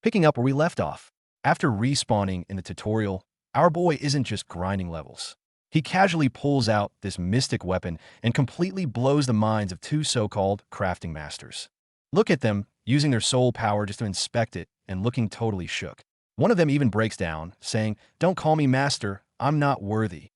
Picking up where we left off, after respawning in the tutorial, our boy isn't just grinding levels. He casually pulls out this mystic weapon and completely blows the minds of two so-called crafting masters. Look at them, using their soul power just to inspect it and looking totally shook. One of them even breaks down, saying, "Don't call me master, I'm not worthy."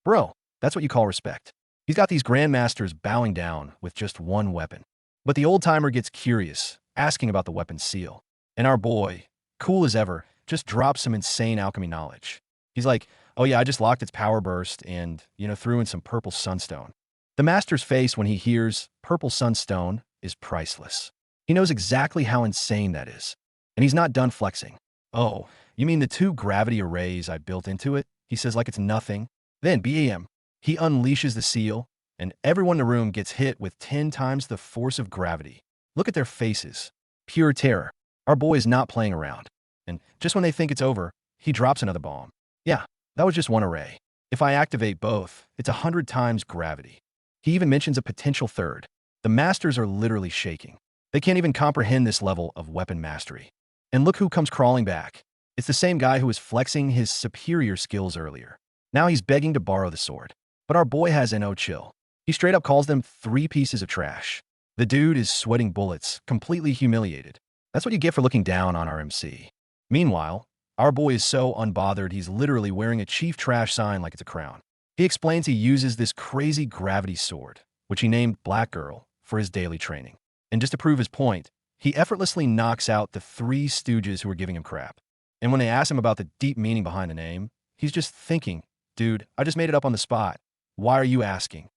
Bro, that's what you call respect. He's got these grandmasters bowing down with just one weapon. But the old-timer gets curious, asking about the weapon's seal. And our boy, cool as ever, just drops some insane alchemy knowledge. He's like, "Oh yeah, I just locked its power burst and, threw in some purple sunstone." The master's face when he hears purple sunstone is priceless. He knows exactly how insane that is. And he's not done flexing. "Oh, you mean the 2 gravity arrays I built into it?" He says like it's nothing. Then, BAM, he unleashes the seal, and everyone in the room gets hit with 10 times the force of gravity. Look at their faces. Pure terror. Our boy is not playing around. And just when they think it's over, he drops another bomb. Yeah, that was just one array. If I activate both, it's 100 times gravity. He even mentions a potential third. The masters are literally shaking. They can't even comprehend this level of weapon mastery. And look who comes crawling back. It's the same guy who was flexing his superior skills earlier. Now he's begging to borrow the sword. But our boy has no chill. He straight up calls them 3 pieces of trash. The dude is sweating bullets, completely humiliated. That's what you get for looking down on our MC. Meanwhile, our boy is so unbothered he's literally wearing a chief trash sign like it's a crown. He explains he uses this crazy gravity sword, which he named Black Girl, for his daily training. And just to prove his point, he effortlessly knocks out the 3 stooges who are giving him crap. And when they ask him about the deep meaning behind the name, he's just thinking, "Dude, I just made it up on the spot. Why are you asking?"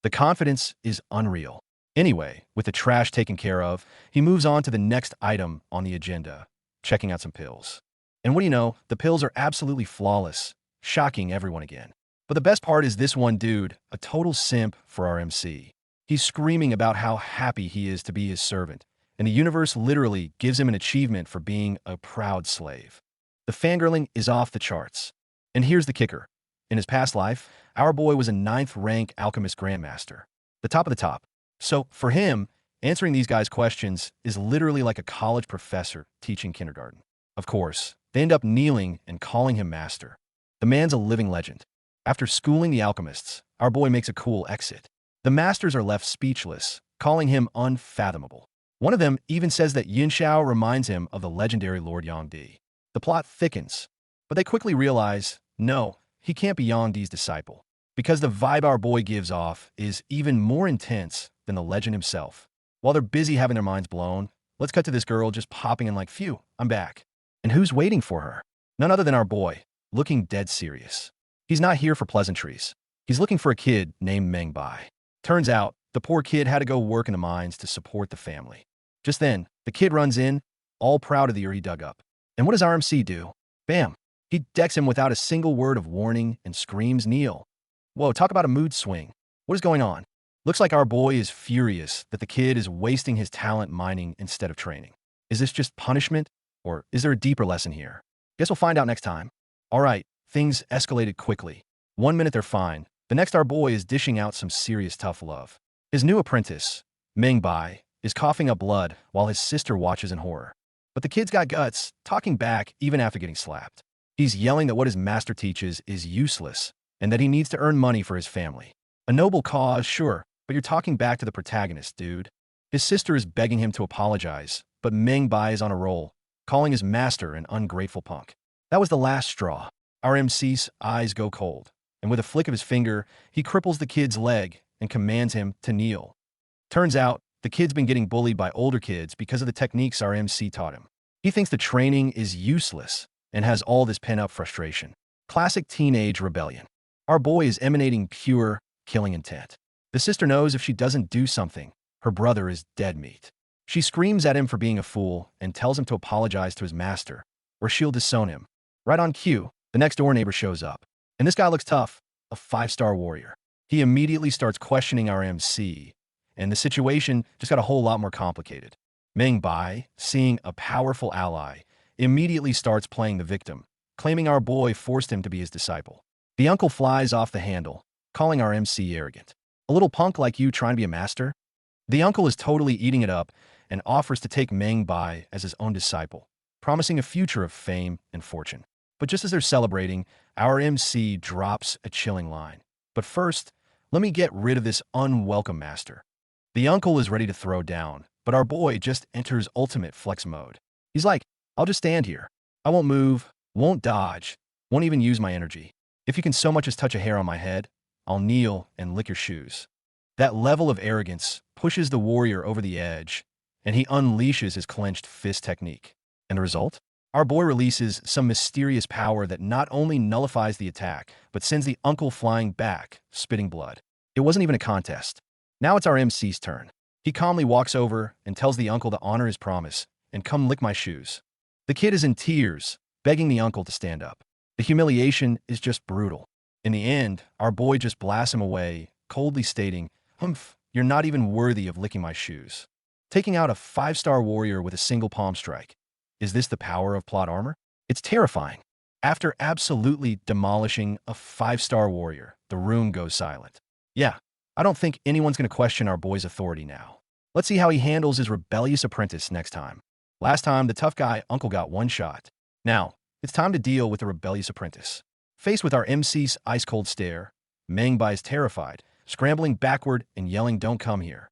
The confidence is unreal. Anyway, with the trash taken care of, he moves on to the next item on the agenda, checking out some pills. And what do you know, the pills are absolutely flawless, shocking everyone again. But the best part is this one dude, a total simp for our MC. He's screaming about how happy he is to be his servant, and the universe literally gives him an achievement for being a proud slave. The fangirling is off the charts. And here's the kicker. In his past life, our boy was a 9th rank alchemist grandmaster, the top of the top. So for him, answering these guys' questions is literally like a college professor teaching kindergarten. Of course, they end up kneeling and calling him master. The man's a living legend. After schooling the alchemists, our boy makes a cool exit. The masters are left speechless, calling him unfathomable. One of them even says that Yin Xiao reminds him of the legendary Lord Yangdi. The plot thickens, but they quickly realize, no, he can't be Yangdi's disciple, because the vibe our boy gives off is even more intense than the legend himself. While they're busy having their minds blown, let's cut to this girl just popping in like, "Phew, I'm back." And who's waiting for her? None other than our boy, looking dead serious. He's not here for pleasantries. He's looking for a kid named Meng Bai. Turns out, the poor kid had to go work in the mines to support the family. Just then, the kid runs in, all proud of the ear he dug up. And what does RMC do? Bam! He decks him without a single word of warning and screams, "Kneel." Whoa, talk about a mood swing. What is going on? Looks like our boy is furious that the kid is wasting his talent mining instead of training. Is this just punishment? Or is there a deeper lesson here? Guess we'll find out next time. All right, things escalated quickly. 1 minute they're fine. The next our boy is dishing out some serious tough love. His new apprentice, Meng Bai, is coughing up blood while his sister watches in horror. But the kid's got guts, talking back even after getting slapped. He's yelling that what his master teaches is useless and that he needs to earn money for his family. A noble cause, sure, but you're talking back to the protagonist, dude. His sister is begging him to apologize, but Meng Bai is on a roll, calling his master an ungrateful punk. That was the last straw. Our MC's eyes go cold, and with a flick of his finger, he cripples the kid's leg and commands him to kneel. Turns out, the kid's been getting bullied by older kids because of the techniques our MC taught him. He thinks the training is useless and has all this pent-up frustration. Classic teenage rebellion. Our boy is emanating pure, killing intent. The sister knows if she doesn't do something, her brother is dead meat. She screams at him for being a fool and tells him to apologize to his master, or she'll disown him. Right on cue, the next-door neighbor shows up. And this guy looks tough, a 5-star warrior. He immediately starts questioning our MC, and the situation just got a whole lot more complicated. Meng Bai, seeing a powerful ally, immediately starts playing the victim, claiming our boy forced him to be his disciple. The uncle flies off the handle, calling our MC arrogant. "A little punk like you trying to be a master?" The uncle is totally eating it up and offers to take Meng Bai as his own disciple. promising a future of fame and fortune. But just as they're celebrating, our MC drops a chilling line. But first, let me get rid of this unwelcome master. The uncle is ready to throw down, but our boy just enters ultimate flex mode. He's like, I'll just stand here. I won't move, won't dodge, won't even use my energy. If you can so much as touch a hair on my head, I'll kneel and lick your shoes. That level of arrogance pushes the warrior over the edge, and he unleashes his clenched fist technique. And the result? Our boy releases some mysterious power that not only nullifies the attack, but sends the uncle flying back, spitting blood. It wasn't even a contest. Now it's our MC's turn. He calmly walks over and tells the uncle to honor his promise and come lick my shoes. The kid is in tears, begging the uncle to stand up. The humiliation is just brutal. In the end, our boy just blasts him away, coldly stating, "Humph, you're not even worthy of licking my shoes." Taking out a 5-star warrior with a single palm strike. Is this the power of plot armor? It's terrifying. After absolutely demolishing a 5-star warrior, the room goes silent. Yeah, I don't think anyone's going to question our boy's authority now. Let's see how he handles his rebellious apprentice next time. Last time, the tough guy uncle got one shot. Now, it's time to deal with the rebellious apprentice. Faced with our MC's ice-cold stare, Mengbai is terrified, scrambling backward and yelling, "Don't come here."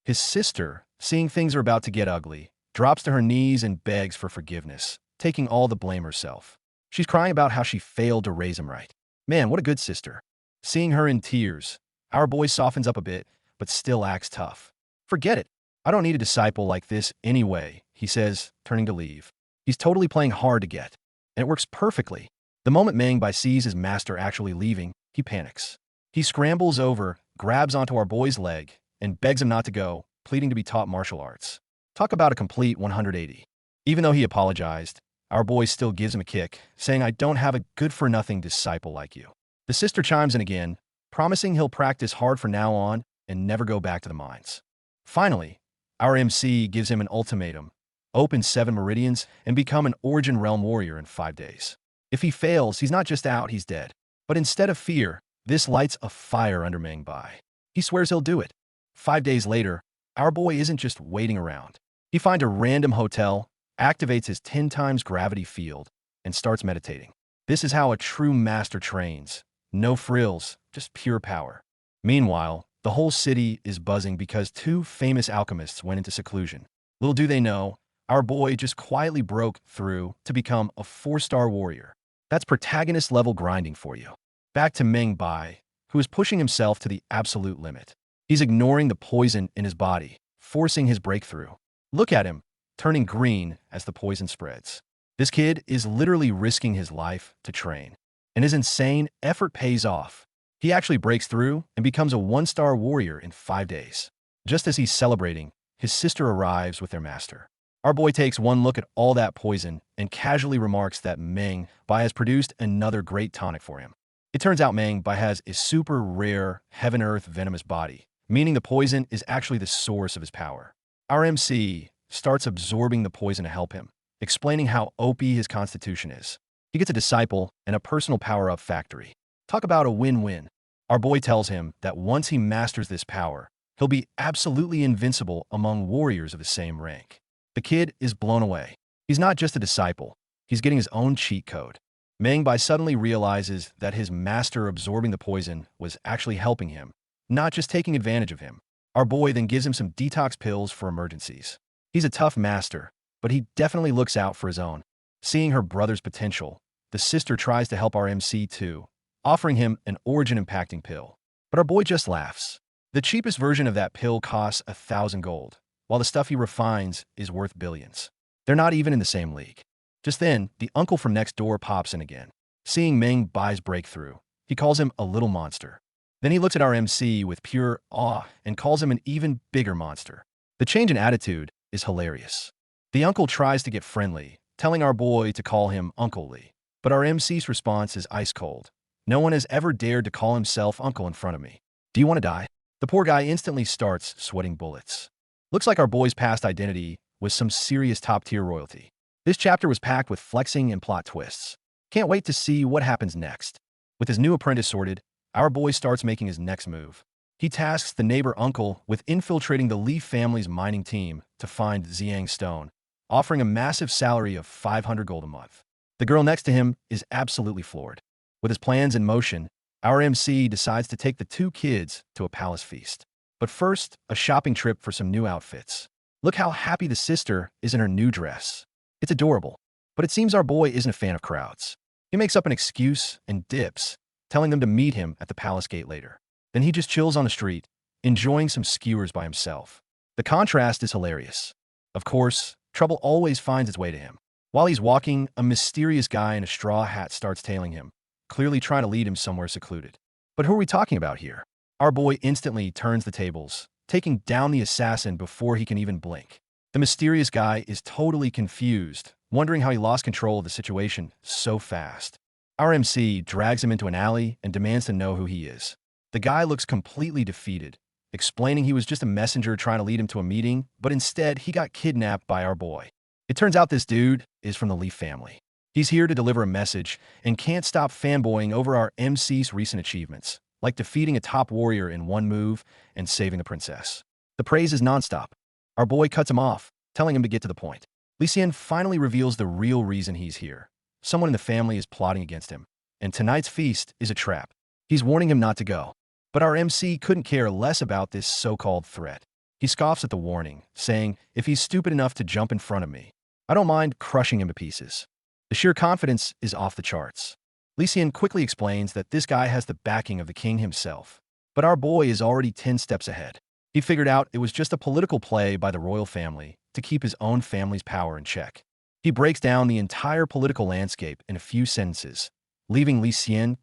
His sister, seeing things are about to get ugly, drops to her knees and begs for forgiveness, taking all the blame herself. She's crying about how she failed to raise him right. Man, what a good sister. Seeing her in tears, our boy softens up a bit, but still acts tough. "Forget it. I don't need a disciple like this anyway," he says, turning to leave. He's totally playing hard to get, and it works perfectly. The moment Mengbai sees his master actually leaving, he panics. He scrambles over, grabs onto our boy's leg, and begs him not to go, pleading to be taught martial arts. Talk about a complete 180. Even though he apologized, our boy still gives him a kick, saying, "I don't have a good-for-nothing disciple like you." The sister chimes in again, promising he'll practice hard from now on and never go back to the mines. Finally, our MC gives him an ultimatum: open 7 meridians and become an Origin Realm warrior in 5 days. If he fails, he's not just out, he's dead. But instead of fear, this lights a fire under Mengbai. He swears he'll do it. 5 days later, our boy isn't just waiting around. He finds a random hotel, activates his 10 times gravity field, and starts meditating. This is how a true master trains. No frills, just pure power. Meanwhile, the whole city is buzzing because 2 famous alchemists went into seclusion. Little do they know, our boy just quietly broke through to become a 4-star warrior. That's protagonist-level grinding for you. Back to Mengbai, who is pushing himself to the absolute limit. He's ignoring the poison in his body, forcing his breakthrough. Look at him, turning green as the poison spreads. This kid is literally risking his life to train, and his insane effort pays off. He actually breaks through and becomes a 1-star warrior in 5 days. Just as he's celebrating, his sister arrives with their master. Our boy takes one look at all that poison and casually remarks that Mengbai has produced another great tonic for him. It turns out Mengbai has a super rare heaven-earth venomous body, meaning the poison is actually the source of his power. Our MC starts absorbing the poison to help him, explaining how OP his constitution is. He gets a disciple and a personal power-up factory. Talk about a win-win. Our boy tells him that once he masters this power, he'll be absolutely invincible among warriors of the same rank. The kid is blown away. He's not just a disciple, he's getting his own cheat code. Mengbai suddenly realizes that his master absorbing the poison was actually helping him, not just taking advantage of him. Our boy then gives him some detox pills for emergencies. He's a tough master, but he definitely looks out for his own. Seeing her brother's potential, the sister tries to help our MC too, offering him an origin-impacting pill. But our boy just laughs. The cheapest version of that pill costs 1,000 gold, while the stuff he refines is worth billions. They're not even in the same league. Just then, the uncle from next door pops in again. Seeing Mengbai's breakthrough, he calls him a little monster. Then he looks at our MC with pure awe and calls him an even bigger monster. The change in attitude is hilarious. The uncle tries to get friendly, telling our boy to call him Uncle Lee. But our MC's response is ice cold. No one has ever dared to call himself uncle in front of me. Do you want to die? The poor guy instantly starts sweating bullets. Looks like our boy's past identity was some serious top-tier royalty. This chapter was packed with flexing and plot twists. Can't wait to see what happens next. With his new apprentice sorted, our boy starts making his next move. He tasks the neighbor uncle with infiltrating the Lee family's mining team to find Xiang Stone, offering a massive salary of 500 gold a month. The girl next to him is absolutely floored. With his plans in motion, our MC decides to take the two kids to a palace feast. But first, a shopping trip for some new outfits. Look how happy the sister is in her new dress. It's adorable, but it seems our boy isn't a fan of crowds. He makes up an excuse and dips, telling them to meet him at the palace gate later. Then he just chills on the street, enjoying some skewers by himself. The contrast is hilarious. Of course, trouble always finds its way to him. While he's walking, a mysterious guy in a straw hat starts tailing him, clearly trying to lead him somewhere secluded. But who are we talking about here? Our boy instantly turns the tables, taking down the assassin before he can even blink. The mysterious guy is totally confused, wondering how he lost control of the situation so fast. Our MC drags him into an alley and demands to know who he is. The guy looks completely defeated, explaining he was just a messenger trying to lead him to a meeting, but instead he got kidnapped by our boy. It turns out this dude is from the Leaf family. He's here to deliver a message and can't stop fanboying over our MC's recent achievements, like defeating a top warrior in one move and saving the princess. The praise is nonstop. Our boy cuts him off, telling him to get to the point. Lee finally reveals the real reason he's here. Someone in the family is plotting against him, and tonight's feast is a trap. He's warning him not to go. But our MC couldn't care less about this so-called threat. He scoffs at the warning, saying, if he's stupid enough to jump in front of me, I don't mind crushing him to pieces. The sheer confidence is off the charts. Lee quickly explains that this guy has the backing of the king himself. But our boy is already 10 steps ahead. He figured out it was just a political play by the royal family to keep his own family's power in check. He breaks down the entire political landscape in a few sentences, leaving Lee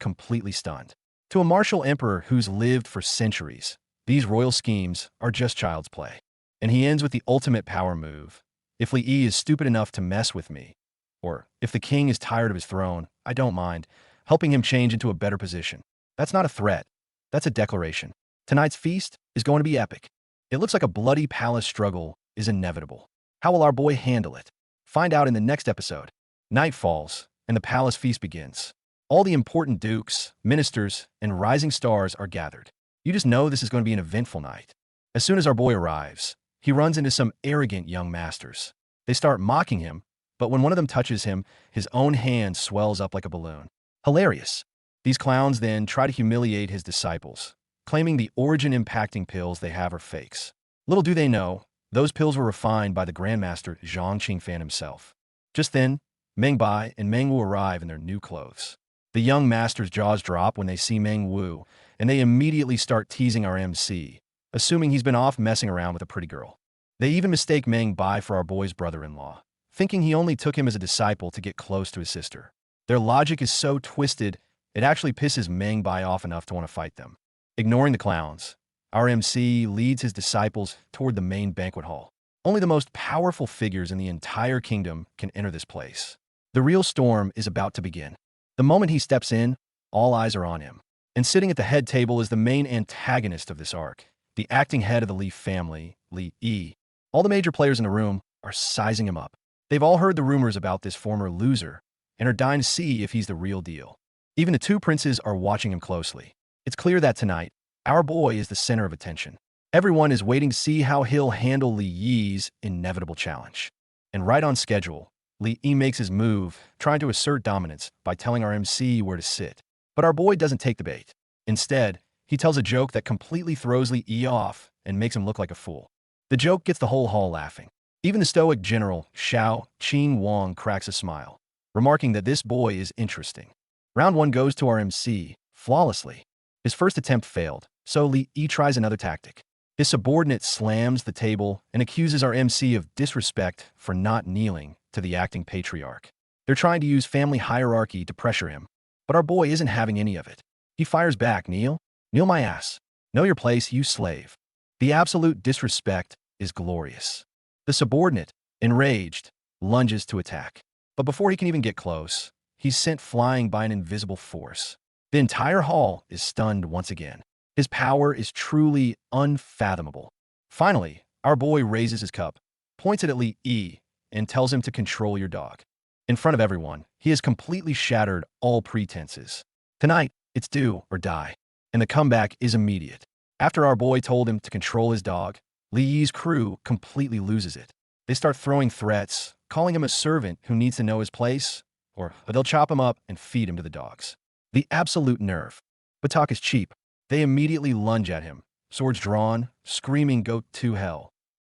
completely stunned. To a martial emperor who's lived for centuries, these royal schemes are just child's play. And he ends with the ultimate power move. If Lee is stupid enough to mess with me, or if the king is tired of his throne, I don't mind helping him change into a better position. That's not a threat. That's a declaration. Tonight's feast is going to be epic. It looks like a bloody palace struggle is inevitable. How will our boy handle it? Find out in the next episode. Night falls, and the palace feast begins. All the important dukes, ministers, and rising stars are gathered. You just know this is going to be an eventful night. As soon as our boy arrives, he runs into some arrogant young masters. They start mocking him, but when one of them touches him, his own hand swells up like a balloon. Hilarious. These clowns then try to humiliate his disciples, claiming the origin-impacting pills they have are fakes. Little do they know, those pills were refined by the Grandmaster Zhang Qingfan himself. Just then, Meng Bai and Meng Wu arrive in their new clothes. The young master's jaws drop when they see Meng Wu, and they immediately start teasing our MC, assuming he's been off messing around with a pretty girl. They even mistake Meng Bai for our boy's brother-in-law, thinking he only took him as a disciple to get close to his sister. Their logic is so twisted, it actually pisses Meng Bai off enough to want to fight them. Ignoring the clowns, our MC leads his disciples toward the main banquet hall. Only the most powerful figures in the entire kingdom can enter this place. The real storm is about to begin. The moment he steps in, all eyes are on him. And sitting at the head table is the main antagonist of this arc, the acting head of the Leaf family, Lee Yi. All the major players in the room are sizing him up. They've all heard the rumors about this former loser and are dying to see if he's the real deal. Even the two princes are watching him closely. It's clear that tonight, our boy is the center of attention. Everyone is waiting to see how he'll handle Li Yi's inevitable challenge. And right on schedule, Li Yi makes his move, trying to assert dominance by telling our MC where to sit. But our boy doesn't take the bait. Instead, he tells a joke that completely throws Li Yi off and makes him look like a fool. The joke gets the whole hall laughing. Even the stoic general, Xiao Qing Wang, cracks a smile, remarking that this boy is interesting. Round 1 goes to our MC, flawlessly. His first attempt failed, so Li Yi tries another tactic. His subordinate slams the table and accuses our MC of disrespect for not kneeling to the acting patriarch. They're trying to use family hierarchy to pressure him, but our boy isn't having any of it. He fires back, kneel? Kneel my ass. Know your place, you slave. The absolute disrespect is glorious. The subordinate, enraged, lunges to attack. But before he can even get close, he's sent flying by an invisible force. The entire hall is stunned once again. His power is truly unfathomable. Finally, our boy raises his cup, points it at Li Yi, and tells him to control your dog. In front of everyone, he has completely shattered all pretenses. Tonight, it's do or die, and the comeback is immediate. After our boy told him to control his dog, Li Yi's crew completely loses it. They start throwing threats, calling him a servant who needs to know his place, or they'll chop him up and feed him to the dogs. The absolute nerve. But talk is cheap. They immediately lunge at him, swords drawn, screaming, "Go to hell."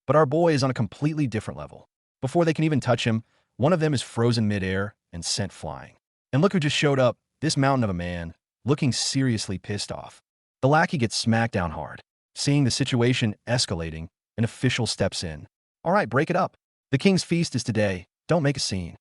But our boy is on a completely different level. Before they can even touch him, one of them is frozen midair and sent flying. And look who just showed up, this mountain of a man, looking seriously pissed off. The lackey gets smacked down hard. Seeing the situation escalating, an official steps in. "All right, break it up. The king's feast is today. Don't make a scene."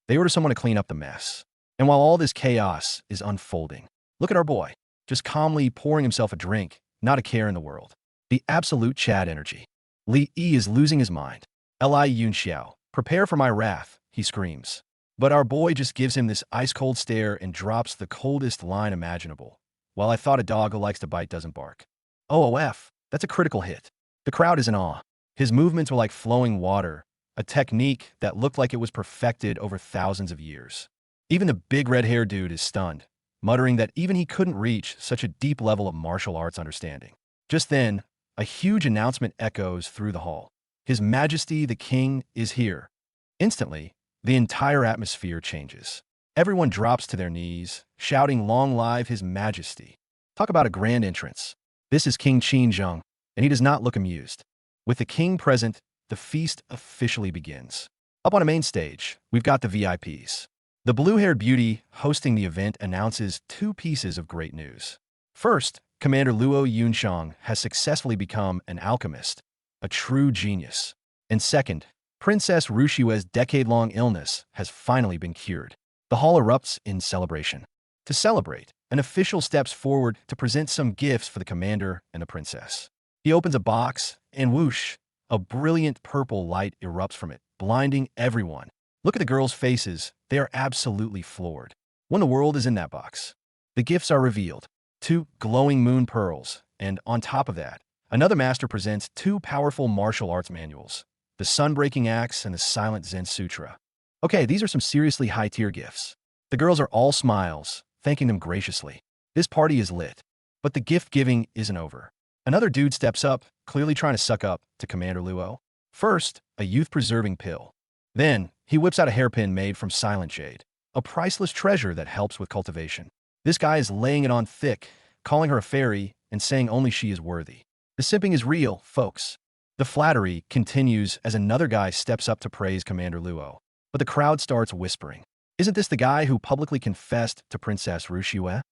They order someone to clean up the mess. And while all this chaos is unfolding, look at our boy, just calmly pouring himself a drink, not a care in the world. The absolute Chad energy. Li Yi is losing his mind. Li Yun Xiao, "Prepare for my wrath," he screams. But our boy just gives him this ice-cold stare and drops the coldest line imaginable. "Well, I thought a dog who likes to bite doesn't bark." OOF, that's a critical hit. The crowd is in awe. His movements were like flowing water, a technique that looked like it was perfected over thousands of years. Even the big red-haired dude is stunned, muttering that even he couldn't reach such a deep level of martial arts understanding. Just then, a huge announcement echoes through the hall. "His Majesty the King is here." Instantly, the entire atmosphere changes. Everyone drops to their knees, shouting, "Long live His Majesty." Talk about a grand entrance. This is King Qin Zheng, and he does not look amused. With the king present, the feast officially begins. Up on a main stage, we've got the VIPs. The blue-haired beauty hosting the event announces two pieces of great news. First, Commander Luo Yunshang has successfully become an alchemist, a true genius. And second, Princess Rushiwe's decade-long illness has finally been cured. The hall erupts in celebration. To celebrate, an official steps forward to present some gifts for the commander and the princess. He opens a box, and whoosh, a brilliant purple light erupts from it, blinding everyone. Look at the girls' faces. They are absolutely floored. When the world is in that box, the gifts are revealed. 2 glowing moon pearls, and on top of that, another master presents 2 powerful martial arts manuals, the Sun-Breaking Axe and the Silent Zen Sutra. Okay, these are some seriously high-tier gifts. The girls are all smiles, thanking them graciously. This party is lit, but the gift-giving isn't over. Another dude steps up, clearly trying to suck up to Commander Luo. First, a youth-preserving pill. Then, he whips out a hairpin made from silent jade, a priceless treasure that helps with cultivation. This guy is laying it on thick, calling her a fairy and saying only she is worthy. The simping is real, folks. The flattery continues as another guy steps up to praise Commander Luo. But the crowd starts whispering. Isn't this the guy who publicly confessed to Princess Rushiwe?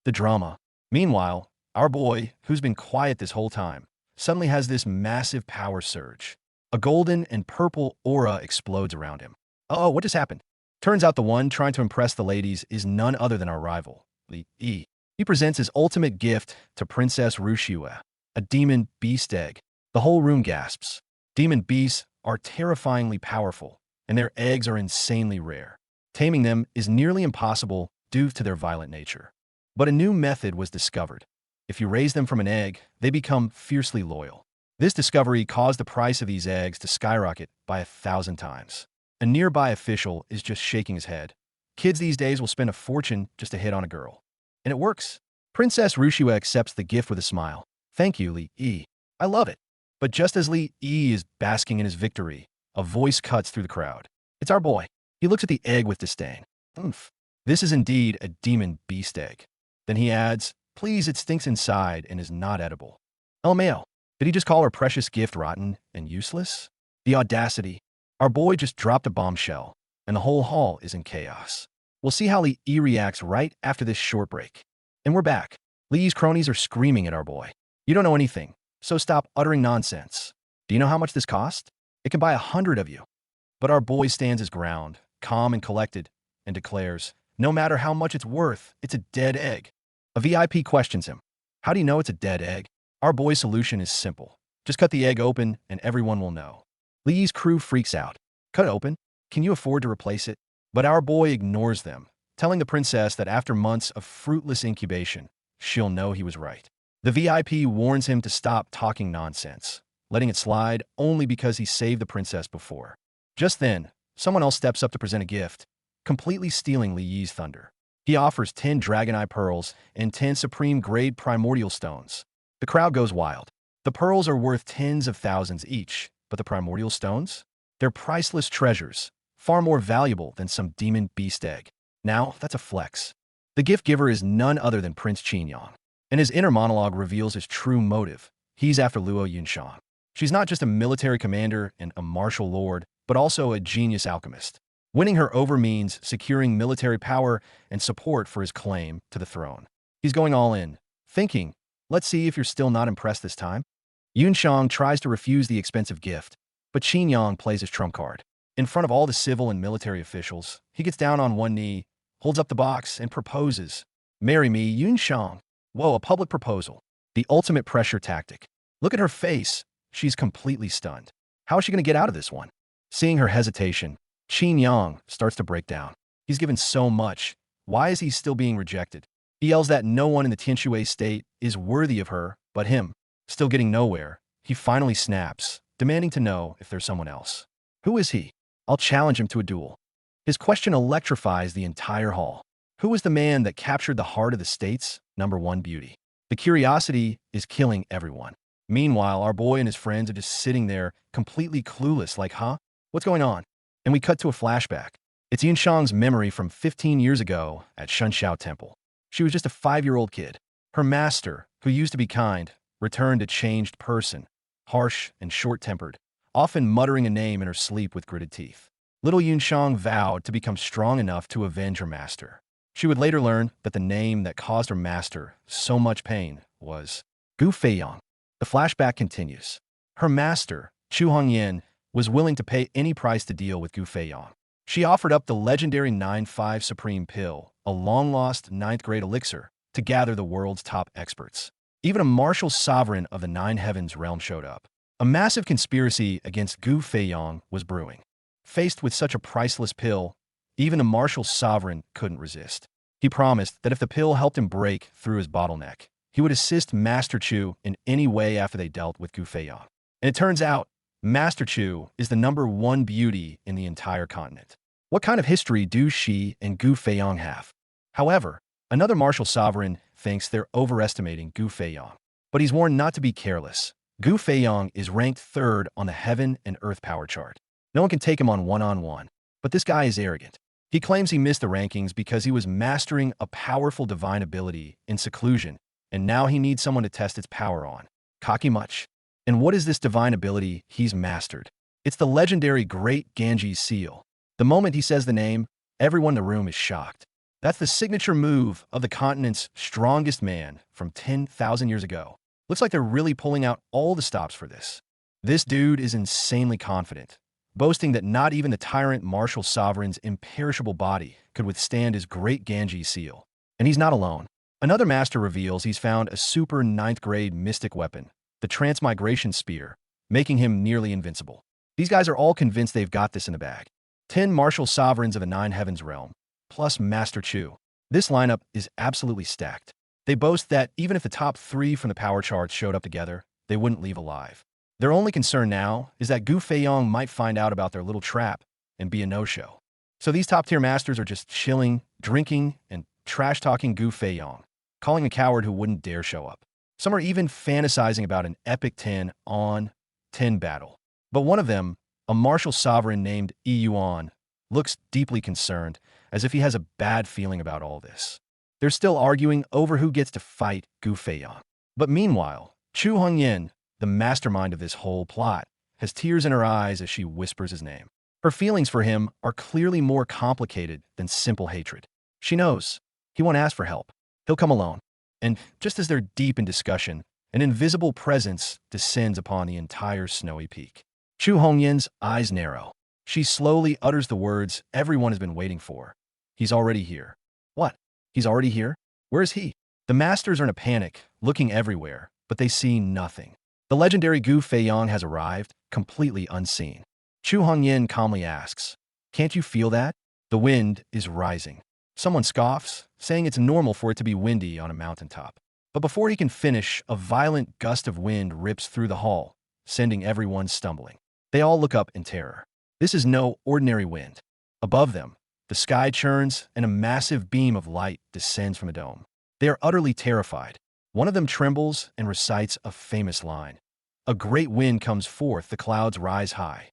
The drama. Meanwhile, our boy, who's been quiet this whole time, suddenly has this massive power surge. A golden and purple aura explodes around him. Oh, what just happened? Turns out the one trying to impress the ladies is none other than our rival, Li Yi. He presents his ultimate gift to Princess Rushiwe, a demon beast egg. The whole room gasps. Demon beasts are terrifyingly powerful, and their eggs are insanely rare. Taming them is nearly impossible due to their violent nature. But a new method was discovered. If you raise them from an egg, they become fiercely loyal. This discovery caused the price of these eggs to skyrocket by 1,000 times. A nearby official is just shaking his head. Kids these days will spend a fortune just to hit on a girl. And it works. Princess Rushiwe accepts the gift with a smile. Thank you, Li Yi. I love it. But just as Li Yi is basking in his victory, a voice cuts through the crowd. It's our boy. He looks at the egg with disdain. Oomph. This is indeed a demon beast egg. Then he adds, please, it stinks inside and is not edible. LMAO. Did he just call our precious gift rotten and useless? The audacity. Our boy just dropped a bombshell, and the whole hall is in chaos. We'll see how Li Yi reacts right after this short break. And we're back. Li Yi's cronies are screaming at our boy. You don't know anything, so stop uttering nonsense. Do you know how much this cost? It can buy 100 of you. But our boy stands his ground, calm and collected, and declares, no matter how much it's worth, it's a dead egg. A VIP questions him. How do you know it's a dead egg? Our boy's solution is simple. Just cut the egg open and everyone will know. Li Yi's crew freaks out. Cut it open? Can you afford to replace it? But our boy ignores them, telling the princess that after months of fruitless incubation, she'll know he was right. The VIP warns him to stop talking nonsense, letting it slide only because he saved the princess before. Just then, someone else steps up to present a gift, completely stealing Li Yi's thunder. He offers 10 Dragon Eye Pearls and 10 Supreme-grade Primordial Stones. The crowd goes wild. The pearls are worth tens of thousands each, but the Primordial Stones? They're priceless treasures, far more valuable than some demon beast egg. Now, that's a flex. The gift giver is none other than Prince Qin, and his inner monologue reveals his true motive. He's after Luo Yunshang. She's not just a military commander and a martial lord, but also a genius alchemist. Winning her over means securing military power and support for his claim to the throne. He's going all in, thinking, let's see if you're still not impressed this time. Yunshang tries to refuse the expensive gift, but Qin plays his trump card. In front of all the civil and military officials, he gets down on one knee, holds up the box, and proposes. Marry me, Yunshang. Whoa, a public proposal. The ultimate pressure tactic. Look at her face. She's completely stunned. How is she going to get out of this one? Seeing her hesitation, Qin starts to break down. He's given so much. Why is he still being rejected? He yells that no one in the Tianshui state is worthy of her but him. Still getting nowhere, he finally snaps, demanding to know if there's someone else. Who is he? I'll challenge him to a duel. His question electrifies the entire hall. Who is the man that captured the heart of the state's #1 beauty? The curiosity is killing everyone. Meanwhile, our boy and his friends are just sitting there, completely clueless, like, huh? What's going on? And we cut to a flashback. It's Yunshang's memory from 15 years ago at Shunxiao Temple. She was just a 5-year-old kid. Her master, who used to be kind, returned a changed person, harsh and short-tempered, often muttering a name in her sleep with gritted teeth. Little Yunshang vowed to become strong enough to avenge her master. She would later learn that the name that caused her master so much pain was Gu Feiyang. The flashback continues. Her master, Chu Hongyan, was willing to pay any price to deal with Gu Feiyang. She offered up the legendary 9-5 Supreme Pill, a long-lost 9th-grade elixir, to gather the world's top experts. Even a martial sovereign of the Nine Heavens realm showed up. A massive conspiracy against Gu Feiyang was brewing. Faced with such a priceless pill, even a martial sovereign couldn't resist. He promised that if the pill helped him break through his bottleneck, he would assist Master Chu in any way after they dealt with Gu Feiyang. And it turns out, Master Chu is the #1 beauty in the entire continent. What kind of history do she and Gu Feiyang have? However, another martial sovereign thinks they're overestimating Gu Feiyang. But he's warned not to be careless. Gu Feiyang is ranked 3rd on the heaven and earth power chart. No one can take him on one-on-one. But this guy is arrogant. He claims he missed the rankings because he was mastering a powerful divine ability in seclusion, and now he needs someone to test its power on. Cocky much? And what is this divine ability he's mastered? It's the legendary Great Ganji Seal. The moment he says the name, everyone in the room is shocked. That's the signature move of the continent's strongest man from 10,000 years ago. Looks like they're really pulling out all the stops for this. This dude is insanely confident, boasting that not even the tyrant martial sovereign's imperishable body could withstand his Great Ganji Seal. And he's not alone. Another master reveals he's found a super 9th-grade mystic weapon, the Transmigration Spear, making him nearly invincible. These guys are all convinced they've got this in the bag. 10 martial sovereigns of the Nine Heavens realm, plus Master Chu. This lineup is absolutely stacked. They boast that even if the top 3 from the power charts showed up together, they wouldn't leave alive. Their only concern now is that Gu Feiyang might find out about their little trap and be a no-show. So these top-tier masters are just chilling, drinking, and trash-talking Gu Feiyang, calling a coward who wouldn't dare show up. Some are even fantasizing about an epic 10-on-10 battle. But one of them, a martial sovereign named Yi Yuan, looks deeply concerned, as if he has a bad feeling about all this. They're still arguing over who gets to fight Gu Feiyang. But meanwhile, Chu Hongyan, the mastermind of this whole plot, has tears in her eyes as she whispers his name. Her feelings for him are clearly more complicated than simple hatred. She knows he won't ask for help. He'll come alone. And just as they're deep in discussion, an invisible presence descends upon the entire snowy peak. Chu Hongyan's eyes narrow. She slowly utters the words everyone has been waiting for. He's already here. What? He's already here? Where is he? The masters are in a panic, looking everywhere, but they see nothing. The legendary Gu Feiyang has arrived, completely unseen. Chu Hongyan calmly asks, "Can't you feel that?" The wind is rising. Someone scoffs, saying it's normal for it to be windy on a mountaintop. But before he can finish, a violent gust of wind rips through the hall, sending everyone stumbling. They all look up in terror. This is no ordinary wind. Above them, the sky churns and a massive beam of light descends from the dome. They are utterly terrified. One of them trembles and recites a famous line. A great wind comes forth, the clouds rise high.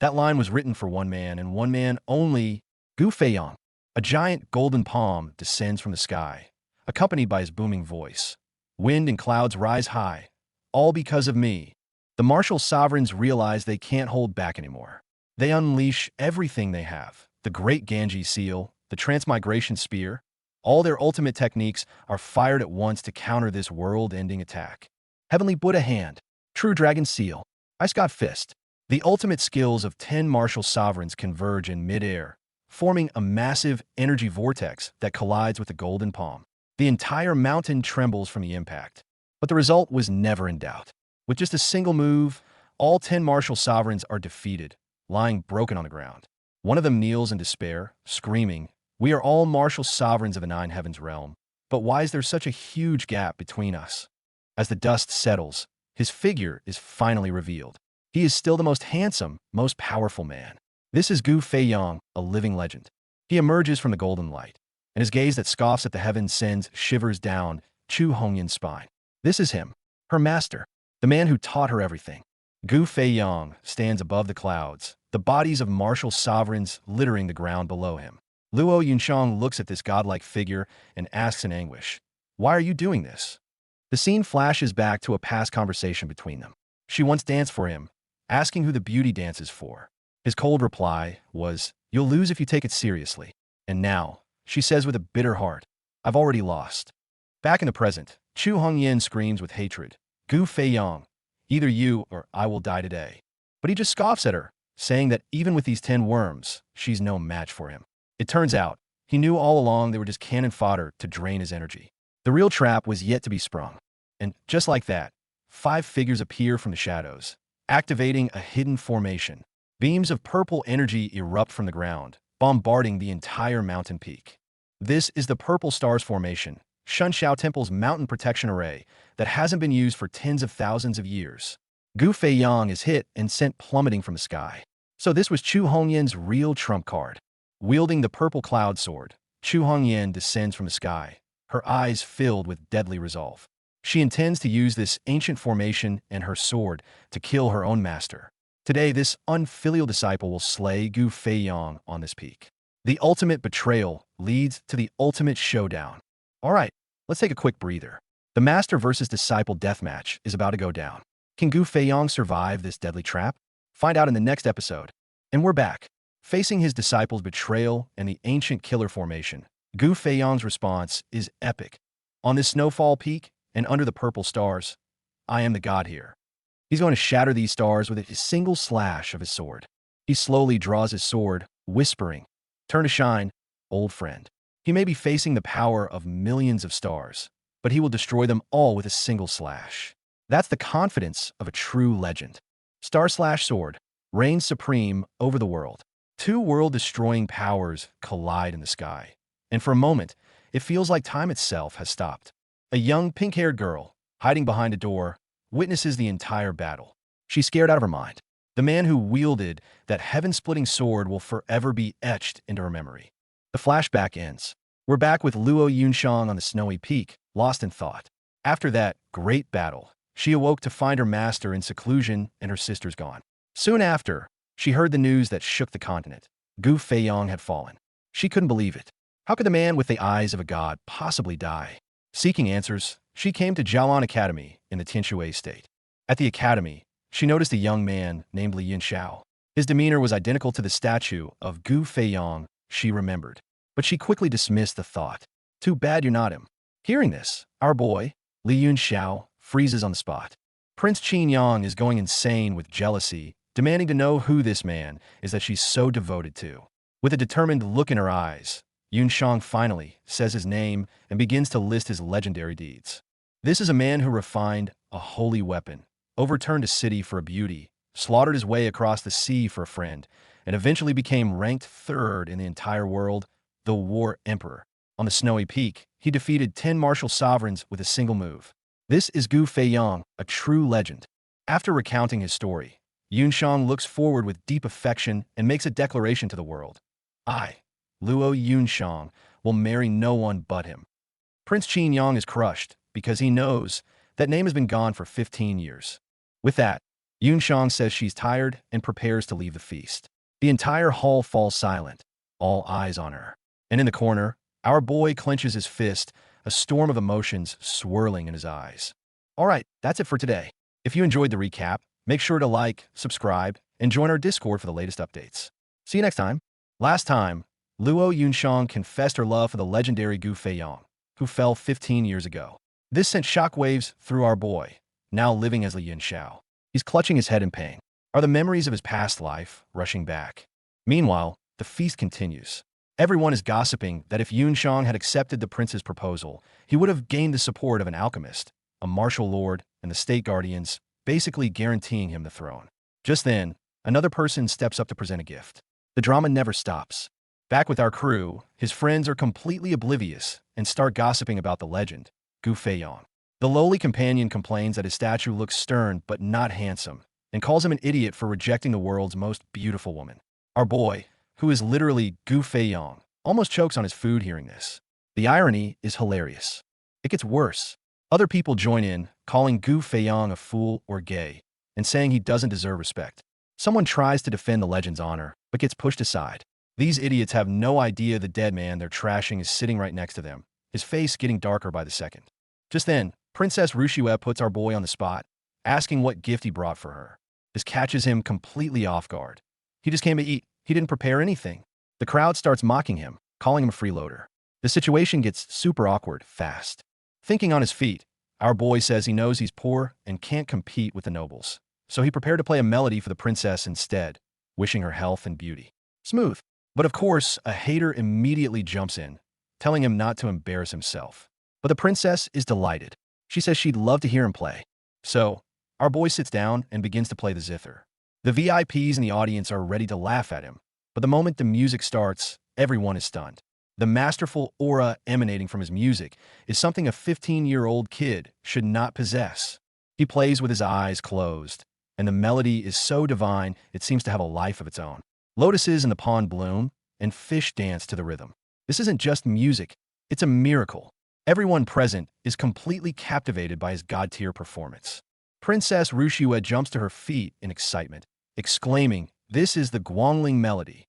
That line was written for one man and one man only, Gu Feiyang. A giant golden palm descends from the sky, accompanied by his booming voice. Wind and clouds rise high, all because of me. The martial sovereigns realize they can't hold back anymore. They unleash everything they have. The Great Ganji Seal, the Transmigration Spear, all their ultimate techniques are fired at once to counter this world-ending attack. Heavenly Buddha Hand, True Dragon Seal, Ice God Fist. The ultimate skills of 10 martial sovereigns converge in midair, forming a massive energy vortex that collides with the golden palm. The entire mountain trembles from the impact. But the result was never in doubt. With just a single move, all 10 martial sovereigns are defeated, lying broken on the ground. One of them kneels in despair, screaming, "We are all martial sovereigns of the Nine Heavens realm, but why is there such a huge gap between us?" As the dust settles, his figure is finally revealed. He is still the most handsome, most powerful man. This is Gu Feiyang, a living legend. He emerges from the golden light, and his gaze that scoffs at the heavens sends shivers down Chu Hongyan's spine. This is him, her master, the man who taught her everything. Gu Feiyang stands above the clouds, the bodies of martial sovereigns littering the ground below him. Luo Yunshang looks at this godlike figure and asks in anguish, "Why are you doing this?" The scene flashes back to a past conversation between them. She once danced for him, asking who the beauty dance is for. His cold reply was, "You'll lose if you take it seriously." And now, she says with a bitter heart, "I've already lost." Back in the present, Chu Hongyan screams with hatred, "Gu Feiyang, either you or I will die today." But he just scoffs at her, saying that even with these 10 worms, she's no match for him. It turns out, he knew all along they were just cannon fodder to drain his energy. The real trap was yet to be sprung. And just like that, 5 figures appear from the shadows, activating a hidden formation. Beams of purple energy erupt from the ground, bombarding the entire mountain peak. This is the Purple Stars Formation, Shunxiao Temple's mountain protection array that hasn't been used for tens of thousands of years. Gu Feiyang is hit and sent plummeting from the sky. So this was Chu Hongyan's real trump card. Wielding the purple cloud sword, Chu Hongyan descends from the sky, her eyes filled with deadly resolve. She intends to use this ancient formation and her sword to kill her own master. Today, this unfilial disciple will slay Gu Feiyang on this peak. The ultimate betrayal leads to the ultimate showdown. All right, let's take a quick breather. The master versus disciple deathmatch is about to go down. Can Gu Feiyang survive this deadly trap? Find out in the next episode. And we're back. Facing his disciple's betrayal and the ancient killer formation, Gu Feiyang's response is epic. On this snowfall peak and under the purple stars, I am the god here. He's going to shatter these stars with a single slash of his sword. He slowly draws his sword, whispering, "Turn to shine, old friend." He may be facing the power of millions of stars, but he will destroy them all with a single slash. That's the confidence of a true legend. Star slash sword reigns supreme over the world. 2 world-destroying powers collide in the sky, and for a moment, it feels like time itself has stopped. A young pink-haired girl, hiding behind a door, witnesses the entire battle. She's scared out of her mind. The man who wielded that heaven-splitting sword will forever be etched into her memory. The flashback ends. We're back with Luo Yunshang on the snowy peak, lost in thought. After that great battle, she awoke to find her master in seclusion and her sisters gone. Soon after, she heard the news that shook the continent. Gu Feiyang had fallen. She couldn't believe it. How could the man with the eyes of a god possibly die? Seeking answers, she came to Jialan Academy in the Tianshui state. At the academy, she noticed a young man named Li Yinxiao. His demeanor was identical to the statue of Gu Feiyang she remembered, but she quickly dismissed the thought. Too bad you're not him. Hearing this, our boy, Li Yunxiao, freezes on the spot. Prince Qin Yang is going insane with jealousy, demanding to know who this man is that she's so devoted to. With a determined look in her eyes, Yunshang finally says his name and begins to list his legendary deeds. This is a man who refined a holy weapon, overturned a city for a beauty, slaughtered his way across the sea for a friend, and eventually became ranked 3rd in the entire world, the War Emperor. On the snowy peak, he defeated 10 martial sovereigns with a single move. This is Gu Feiyang, a true legend. After recounting his story, Yunshang looks forward with deep affection and makes a declaration to the world. I, Luo Yunshang, will marry no one but him. Prince Qin Yang is crushed because he knows that name has been gone for 15 years. With that, Yunxiang says she's tired and prepares to leave the feast. The entire hall falls silent, all eyes on her. And in the corner, our boy clenches his fist, a storm of emotions swirling in his eyes. All right, that's it for today. If you enjoyed the recap, make sure to like, subscribe, and join our Discord for the latest updates. See you next time. Last time, Luo Yunxiang confessed her love for the legendary Gu Feiyong, who fell 15 years ago. This sent shockwaves through our boy, now living as Li Yunxiao. He's clutching his head in pain. Are the memories of his past life rushing back? Meanwhile, the feast continues. Everyone is gossiping that if Yunxiang had accepted the prince's proposal, he would have gained the support of an alchemist, a martial lord, and the state guardians, basically guaranteeing him the throne. Just then, another person steps up to present a gift. The drama never stops. Back with our crew, his friends are completely oblivious and start gossiping about the legend, Gu Feiyong. The lowly companion complains that his statue looks stern but not handsome, and calls him an idiot for rejecting the world's most beautiful woman. Our boy, who is literally Gu Feiyong, almost chokes on his food hearing this. The irony is hilarious. It gets worse. Other people join in, calling Gu Feiyong a fool or gay, and saying he doesn't deserve respect. Someone tries to defend the legend's honor, but gets pushed aside. These idiots have no idea the dead man they're trashing is sitting right next to them, his face getting darker by the second. Just then, Princess Rushue puts our boy on the spot, asking what gift he brought for her. This catches him completely off guard. He just came to eat. He didn't prepare anything. The crowd starts mocking him, calling him a freeloader. The situation gets super awkward fast. Thinking on his feet, our boy says he knows he's poor and can't compete with the nobles. So he prepared to play a melody for the princess instead, wishing her health and beauty. Smooth. But of course, a hater immediately jumps in, telling him not to embarrass himself. But the princess is delighted. She says she'd love to hear him play. So, our boy sits down and begins to play the zither. The VIPs in the audience are ready to laugh at him, but the moment the music starts, everyone is stunned. The masterful aura emanating from his music is something a 15-year-old kid should not possess. He plays with his eyes closed, and the melody is so divine it seems to have a life of its own. Lotuses in the pond bloom, and fish dance to the rhythm. This isn't just music, it's a miracle. Everyone present is completely captivated by his god-tier performance. Princess Rushue jumps to her feet in excitement, exclaiming, "This is the Guangling melody."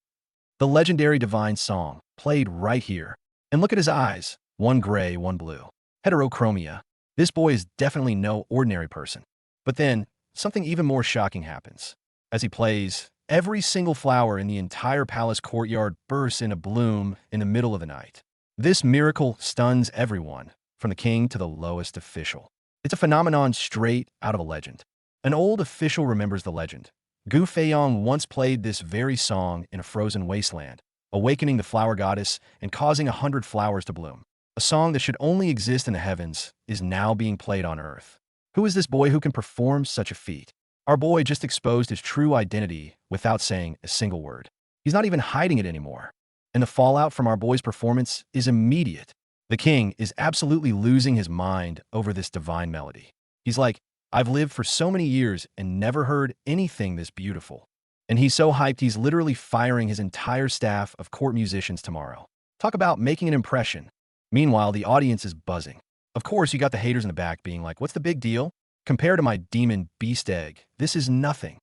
The legendary divine song, played right here. And look at his eyes, one gray, one blue. Heterochromia. This boy is definitely no ordinary person. But then, something even more shocking happens. As he plays, every single flower in the entire palace courtyard bursts into bloom in the middle of the night. This miracle stuns everyone, from the king to the lowest official. It's a phenomenon straight out of a legend. An old official remembers the legend. Gu Feiyong once played this very song in a frozen wasteland, awakening the flower goddess and causing 100 flowers to bloom. A song that should only exist in the heavens is now being played on Earth. Who is this boy who can perform such a feat? Our boy just exposed his true identity without saying a single word. He's not even hiding it anymore. And the fallout from our boy's performance is immediate. The king is absolutely losing his mind over this divine melody. He's like, I've lived for so many years and never heard anything this beautiful. And he's so hyped he's literally firing his entire staff of court musicians tomorrow. Talk about making an impression. Meanwhile, the audience is buzzing. Of course, you got the haters in the back being like, what's the big deal? Compared to my demon beast egg, this is nothing.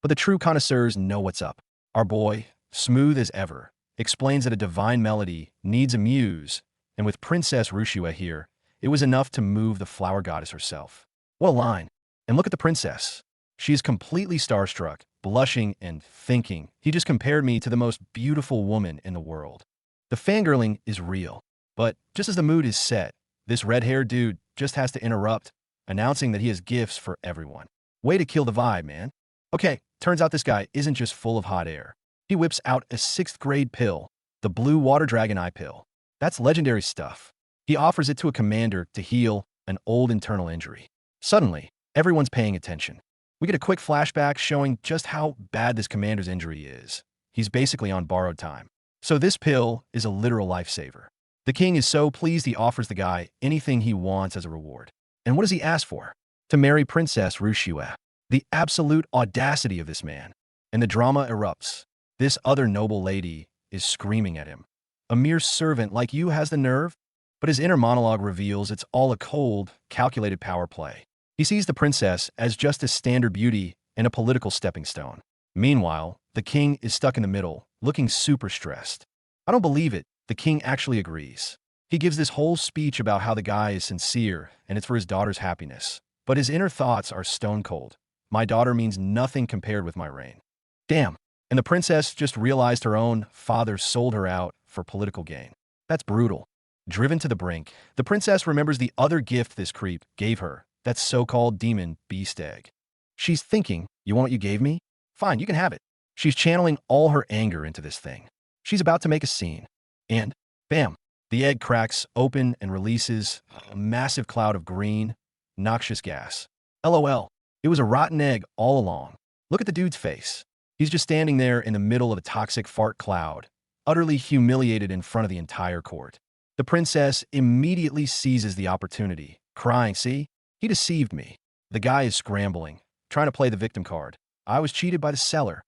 But the true connoisseurs know what's up. Our boy, smooth as ever, explains that a divine melody needs a muse, and with Princess Rushue here, it was enough to move the flower goddess herself. What a line. And look at the princess. She is completely starstruck, blushing and thinking, he just compared me to the most beautiful woman in the world. The fangirling is real. But just as the mood is set, this red-haired dude just has to interrupt, announcing that he has gifts for everyone. Way to kill the vibe, man. Okay, turns out this guy isn't just full of hot air. He whips out a 6th grade pill, the blue water dragon eye pill. That's legendary stuff. He offers it to a commander to heal an old internal injury. Suddenly, everyone's paying attention. We get a quick flashback showing just how bad this commander's injury is. He's basically on borrowed time. So this pill is a literal lifesaver. The king is so pleased he offers the guy anything he wants as a reward. And what does he ask for? To marry Princess Rushue. The absolute audacity of this man. And the drama erupts. This other noble lady is screaming at him. A mere servant like you has the nerve? But his inner monologue reveals it's all a cold, calculated power play. He sees the princess as just a standard beauty and a political stepping stone. Meanwhile, the king is stuck in the middle, looking super stressed. I don't believe it. The king actually agrees. He gives this whole speech about how the guy is sincere and it's for his daughter's happiness. But his inner thoughts are stone cold. My daughter means nothing compared with my reign. Damn. And the princess just realized her own father sold her out for political gain. That's brutal. Driven to the brink, the princess remembers the other gift this creep gave her, that so-called demon beast egg. She's thinking, you want what you gave me? Fine, you can have it. She's channeling all her anger into this thing. She's about to make a scene. And, bam, the egg cracks open and releases a massive cloud of green, noxious gas. LOL. It was a rotten egg all along. Look at the dude's face. He's just standing there in the middle of a toxic fart cloud, utterly humiliated in front of the entire court. The princess immediately seizes the opportunity, crying, see? He deceived me. The guy is scrambling, trying to play the victim card. I was cheated by the seller.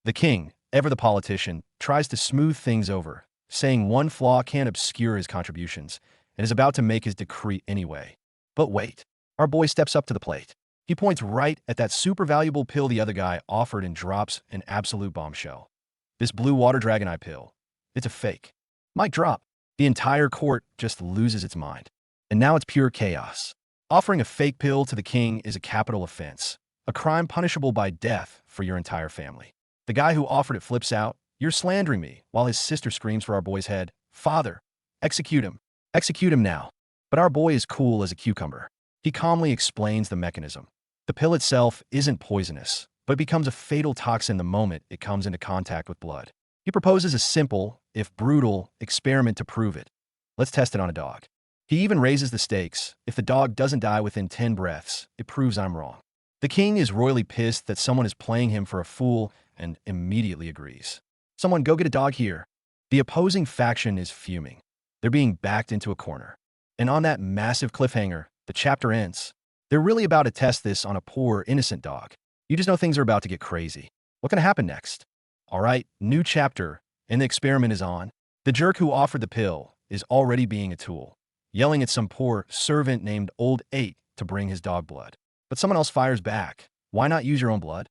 The king, ever the politician, tries to smooth things over, saying one flaw can't obscure his contributions, and is about to make his decree anyway. But wait, our boy steps up to the plate. He points right at that super valuable pill the other guy offered and drops an absolute bombshell. This blue water dragon eye pill. It's a fake. Mic drop. The entire court just loses its mind. And now it's pure chaos. Offering a fake pill to the king is a capital offense, a crime punishable by death for your entire family. The guy who offered it flips out, you're slandering me, while his sister screams for our boy's head, Father, execute him. Execute him now. But our boy is cool as a cucumber. He calmly explains the mechanism. The pill itself isn't poisonous, but becomes a fatal toxin the moment it comes into contact with blood. He proposes a simple, if brutal, experiment to prove it. Let's test it on a dog. He even raises the stakes. If the dog doesn't die within 10 breaths, it proves I'm wrong. The king is royally pissed that someone is playing him for a fool and immediately agrees. Someone go get a dog here. The opposing faction is fuming. They're being backed into a corner. And on that massive cliffhanger, the chapter ends. They're really about to test this on a poor, innocent dog. You just know things are about to get crazy. What's going to happen next? All right, new chapter, and the experiment is on. The jerk who offered the pill is already being a tool, yelling at some poor servant named Old 8 to bring his dog blood. But someone else fires back. Why not use your own blood?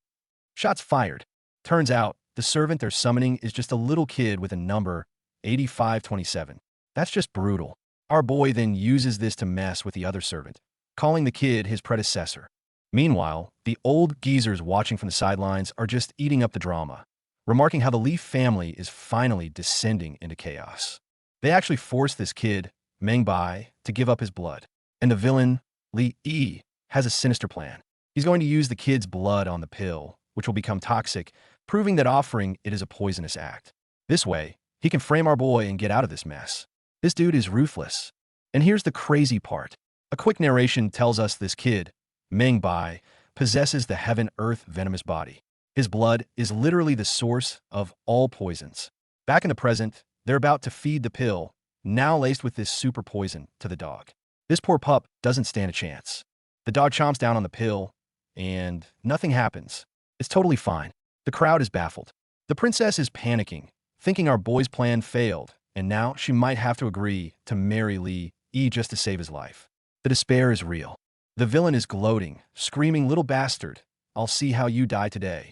Shots fired. Turns out, the servant they're summoning is just a little kid with a number, 8527. That's just brutal. Our boy then uses this to mess with the other servant, calling the kid his predecessor. Meanwhile, the old geezers watching from the sidelines are just eating up the drama, remarking how the Leaf family is finally descending into chaos. They actually force this kid, Meng Bai, to give up his blood. And the villain, Li Yi, has a sinister plan. He's going to use the kid's blood on the pill, which will become toxic, proving that offering it is a poisonous act. This way, he can frame our boy and get out of this mess. This dude is ruthless. And here's the crazy part. A quick narration tells us this kid, Meng Bai, possesses the heaven-earth venomous body. His blood is literally the source of all poisons. Back in the present, they're about to feed the pill, now laced with this super poison, to the dog. This poor pup doesn't stand a chance. The dog chomps down on the pill, and nothing happens. It's totally fine. The crowd is baffled. The princess is panicking, thinking our boy's plan failed, and now she might have to agree to marry Li Yi just to save his life. The despair is real. The villain is gloating, screaming, little bastard, I'll see how you die today.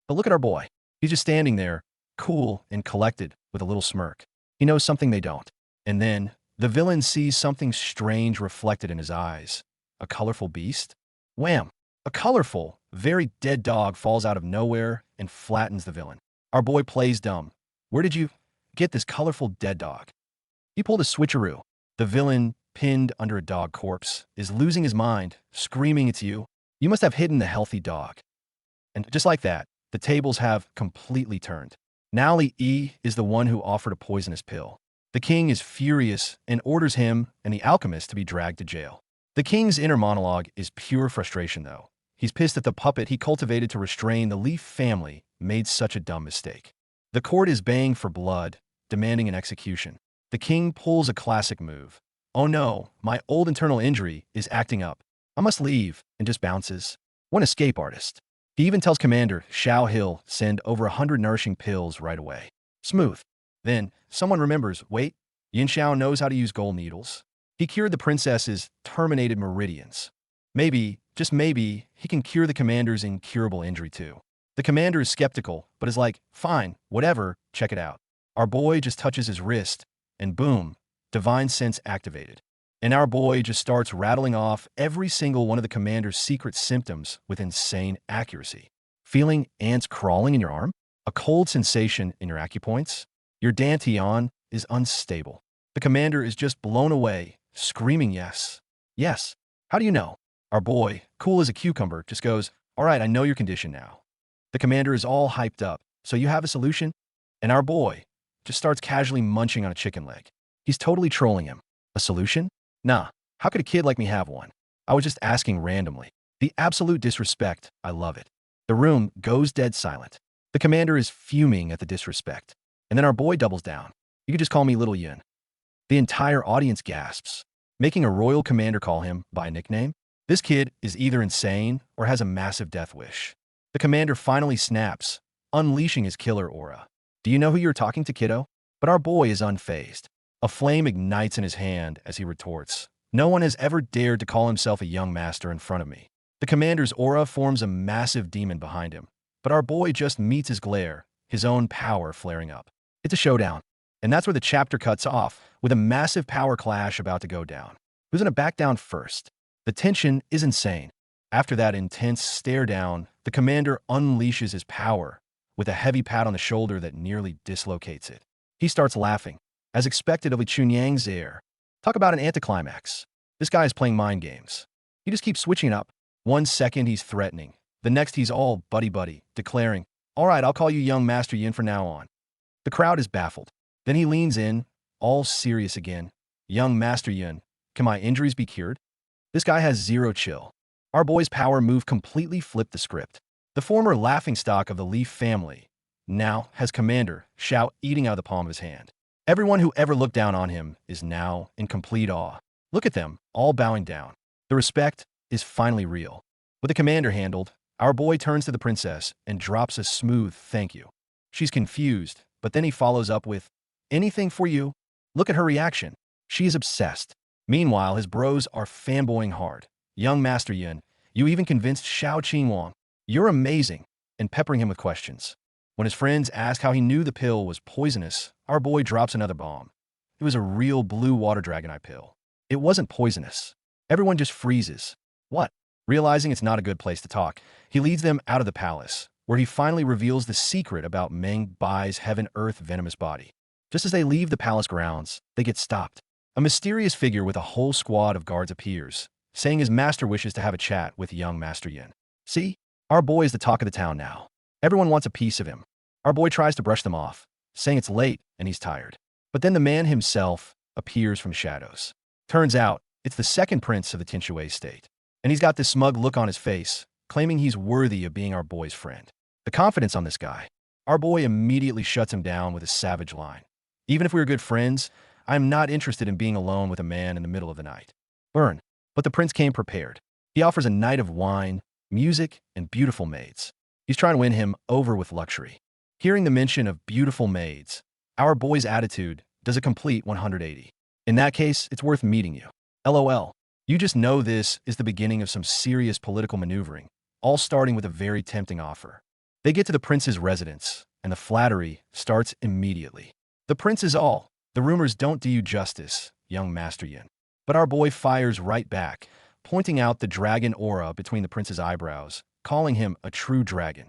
But look at our boy. He's just standing there, cool and collected, with a little smirk. He knows something they don't. And then, the villain sees something strange reflected in his eyes. A colorful beast? Wham! A colorful, very dead dog falls out of nowhere and flattens the villain. Our boy plays dumb. Where did you get this colorful dead dog? He pulled a switcheroo. The villain, pinned under a dog corpse, is losing his mind, screaming, it's you. You must have hidden the healthy dog. And just like that, the tables have completely turned. Now Li Yi is the one who offered a poisonous pill. The king is furious and orders him and the alchemist to be dragged to jail. The king's inner monologue is pure frustration, though. He's pissed that the puppet he cultivated to restrain the Leaf family made such a dumb mistake. The court is baying for blood, demanding an execution. The king pulls a classic move. Oh no, my old internal injury is acting up. I must leave, and just bounces. One escape artist. He even tells Commander Xiao Hill send over 100 nourishing pills right away. Smooth. Then, someone remembers, wait, Yin Xiao knows how to use gold needles. He cured the princess's terminated meridians. Maybe just maybe, he can cure the commander's incurable injury too. The commander is skeptical, but is like, fine, whatever, check it out. Our boy just touches his wrist, and boom, divine sense activated. And our boy just starts rattling off every single one of the commander's secret symptoms with insane accuracy. Feeling ants crawling in your arm? A cold sensation in your acupoints? Your dantian is unstable. The commander is just blown away, screaming yes. Yes. How do you know? Our boy, cool as a cucumber, just goes, all right, I know your condition now. The commander is all hyped up. So you have a solution? And our boy just starts casually munching on a chicken leg. He's totally trolling him. A solution? Nah, how could a kid like me have one? I was just asking randomly. The absolute disrespect, I love it. The room goes dead silent. The commander is fuming at the disrespect. And then our boy doubles down. You could just call me Little Yin. The entire audience gasps, making a royal commander call him by a nickname. This kid is either insane or has a massive death wish. The commander finally snaps, unleashing his killer aura. Do you know who you're talking to, kiddo? But our boy is unfazed. A flame ignites in his hand as he retorts. No one has ever dared to call himself a young master in front of me. The commander's aura forms a massive demon behind him. But our boy just meets his glare, his own power flaring up. It's a showdown. And that's where the chapter cuts off, with a massive power clash about to go down. Who's gonna back down first? The tension is insane. After that intense stare down, the commander unleashes his power, with a heavy pat on the shoulder that nearly dislocates it. He starts laughing, as expected of a Chunyang's heir. Talk about an anticlimax. This guy is playing mind games. He just keeps switching up. 1 second he's threatening. The next he's all buddy-buddy, declaring, all right, I'll call you young Master Yin from now on. The crowd is baffled. Then he leans in, all serious again. Young Master Yin, can my injuries be cured? This guy has zero chill. Our boy's power move completely flipped the script. The former laughingstock of the Leaf family now has Commander Shout eating out of the palm of his hand. Everyone who ever looked down on him is now in complete awe. Look at them, all bowing down. The respect is finally real. With the commander handled, our boy turns to the princess and drops a smooth thank you. She's confused, but then he follows up with, anything for you? Look at her reaction. She is obsessed. Meanwhile, his bros are fanboying hard. Young Master Yin, you even convinced Xiao Qingwang. You're amazing, and peppering him with questions. When his friends ask how he knew the pill was poisonous, our boy drops another bomb. It was a real blue water dragonite pill. It wasn't poisonous. Everyone just freezes. What? Realizing it's not a good place to talk, he leads them out of the palace, where he finally reveals the secret about Meng Bai's heaven-earth venomous body. Just as they leave the palace grounds, they get stopped. A mysterious figure with a whole squad of guards appears, saying his master wishes to have a chat with young Master Yin. See? Our boy is the talk of the town now. Everyone wants a piece of him. Our boy tries to brush them off, saying it's late and he's tired. But then the man himself appears from shadows. Turns out, it's the second prince of the Tinshui state. And he's got this smug look on his face, claiming he's worthy of being our boy's friend. The confidence on this guy. Our boy immediately shuts him down with a savage line. Even if we were good friends, I'm not interested in being alone with a man in the middle of the night. Burn. But the prince came prepared. He offers a night of wine, music, and beautiful maids. He's trying to win him over with luxury. Hearing the mention of beautiful maids, our boy's attitude does a complete 180. In that case, it's worth meeting you. LOL. You just know this is the beginning of some serious political maneuvering, all starting with a very tempting offer. They get to the prince's residence, and the flattery starts immediately. The prince is all. The rumors don't do you justice, young Master Yin. But our boy fires right back, pointing out the dragon aura between the prince's eyebrows, calling him a true dragon.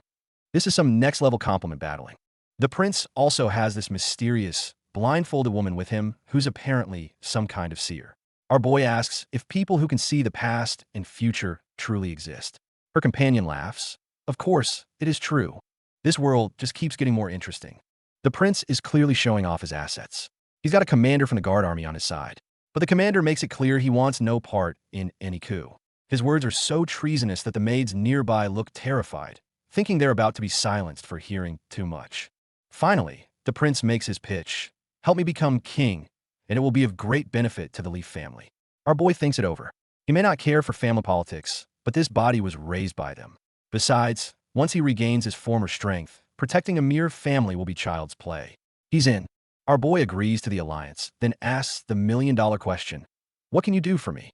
This is some next-level compliment battling. The prince also has this mysterious, blindfolded woman with him who's apparently some kind of seer. Our boy asks if people who can see the past and future truly exist. Her companion laughs. Of course, it is true. This world just keeps getting more interesting. The prince is clearly showing off his assets. He's got a commander from the guard army on his side. But the commander makes it clear he wants no part in any coup. His words are so treasonous that the maids nearby look terrified, thinking they're about to be silenced for hearing too much. Finally, the prince makes his pitch. Help me become king, and it will be of great benefit to the Leaf family. Our boy thinks it over. He may not care for family politics, but this body was raised by them. Besides, once he regains his former strength, protecting a mere family will be child's play. He's in. Our boy agrees to the alliance, then asks the million-dollar question. What can you do for me?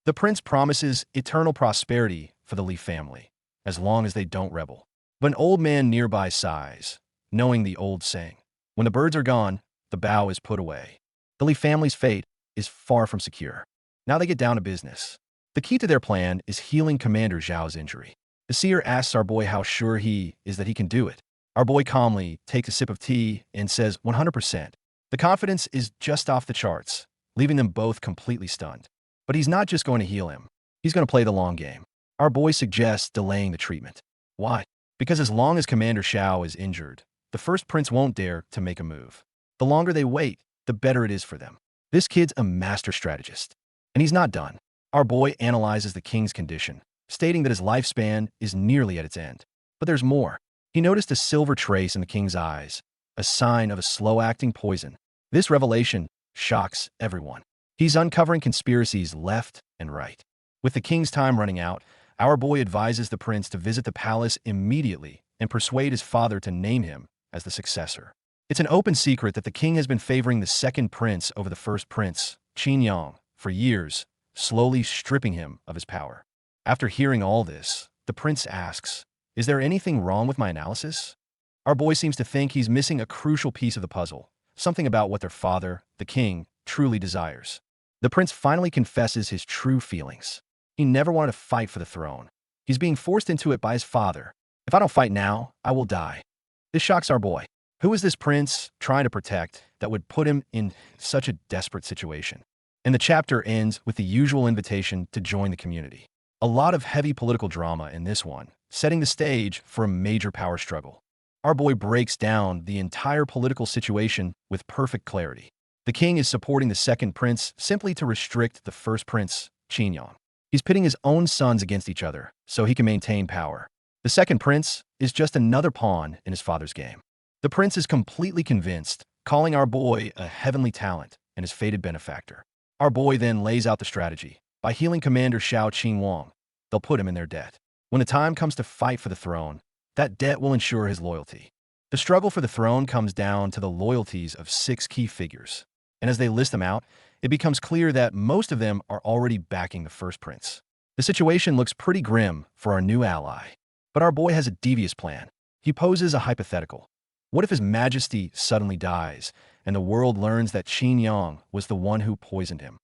The prince promises eternal prosperity for the Li family, as long as they don't rebel. But an old man nearby sighs, knowing the old saying, when the birds are gone, the bough is put away. The Li family's fate is far from secure. Now they get down to business. The key to their plan is healing Commander Zhao's injury. The seer asks our boy how sure he is that he can do it. Our boy calmly takes a sip of tea and says 100%. The confidence is just off the charts, leaving them both completely stunned. But he's not just going to heal him. He's going to play the long game. Our boy suggests delaying the treatment. Why? Because as long as Commander Zhao is injured, the first prince won't dare to make a move. The longer they wait, the better it is for them. This kid's a master strategist. And he's not done. Our boy analyzes the king's condition, stating that his lifespan is nearly at its end. But there's more. He noticed a silver trace in the king's eyes, a sign of a slow-acting poison. This revelation shocks everyone. He's uncovering conspiracies left and right. With the king's time running out, our boy advises the prince to visit the palace immediately and persuade his father to name him as the successor. It's an open secret that the king has been favoring the second prince over the first prince, Qin Yang, for years, slowly stripping him of his power. After hearing all this, the prince asks, "Is there anything wrong with my analysis?" Our boy seems to think he's missing a crucial piece of the puzzle, something about what their father, the king, truly desires. The prince finally confesses his true feelings. He never wanted to fight for the throne. He's being forced into it by his father. "If I don't fight now, I will die." This shocks our boy. Who is this prince trying to protect that would put him in such a desperate situation? And the chapter ends with the usual invitation to join the community. A lot of heavy political drama in this one, setting the stage for a major power struggle. Our boy breaks down the entire political situation with perfect clarity. The king is supporting the second prince simply to restrict the first prince, Qin Yang. He's pitting his own sons against each other so he can maintain power. The second prince is just another pawn in his father's game. The prince is completely convinced, calling our boy a heavenly talent and his fated benefactor. Our boy then lays out the strategy. By healing Commander Zhao Qinhuang, they'll put him in their debt. When the time comes to fight for the throne, that debt will ensure his loyalty. The struggle for the throne comes down to the loyalties of 6 key figures. And as they list them out, it becomes clear that most of them are already backing the first prince. The situation looks pretty grim for our new ally. But our boy has a devious plan. He poses a hypothetical. What if His Majesty suddenly dies, and the world learns that Qin Yang was the one who poisoned him?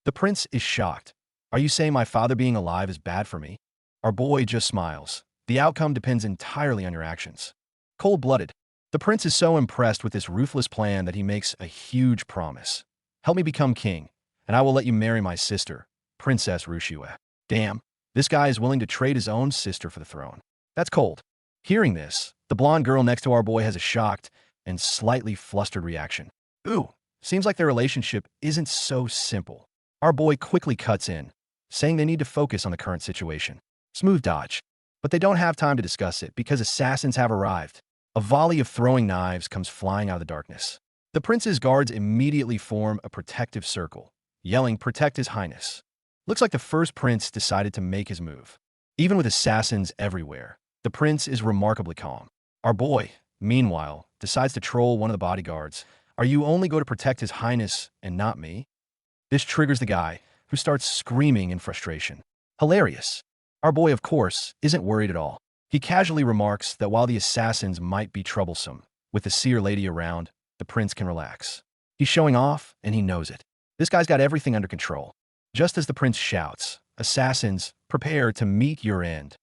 The prince is shocked. "Are you saying my father being alive is bad for me?" Our boy just smiles. "The outcome depends entirely on your actions." Cold-blooded. The prince is so impressed with this ruthless plan that he makes a huge promise. "Help me become king, and I will let you marry my sister, Princess Rushue." Damn, this guy is willing to trade his own sister for the throne. That's cold. Hearing this, the blonde girl next to our boy has a shocked and slightly flustered reaction. Ooh, seems like their relationship isn't so simple. Our boy quickly cuts in, saying they need to focus on the current situation. Smooth dodge. But they don't have time to discuss it because assassins have arrived. A volley of throwing knives comes flying out of the darkness. The prince's guards immediately form a protective circle, yelling, "Protect His Highness." Looks like the first prince decided to make his move. Even with assassins everywhere, the prince is remarkably calm. Our boy, meanwhile, decides to troll one of the bodyguards. "Are you only going to protect His Highness and not me?" This triggers the guy, who starts screaming in frustration. Hilarious. Our boy, of course, isn't worried at all. He casually remarks that while the assassins might be troublesome, with the seer lady around, the prince can relax. He's showing off, and he knows it. This guy's got everything under control. Just as the prince shouts, "Assassins, prepare to meet your end,"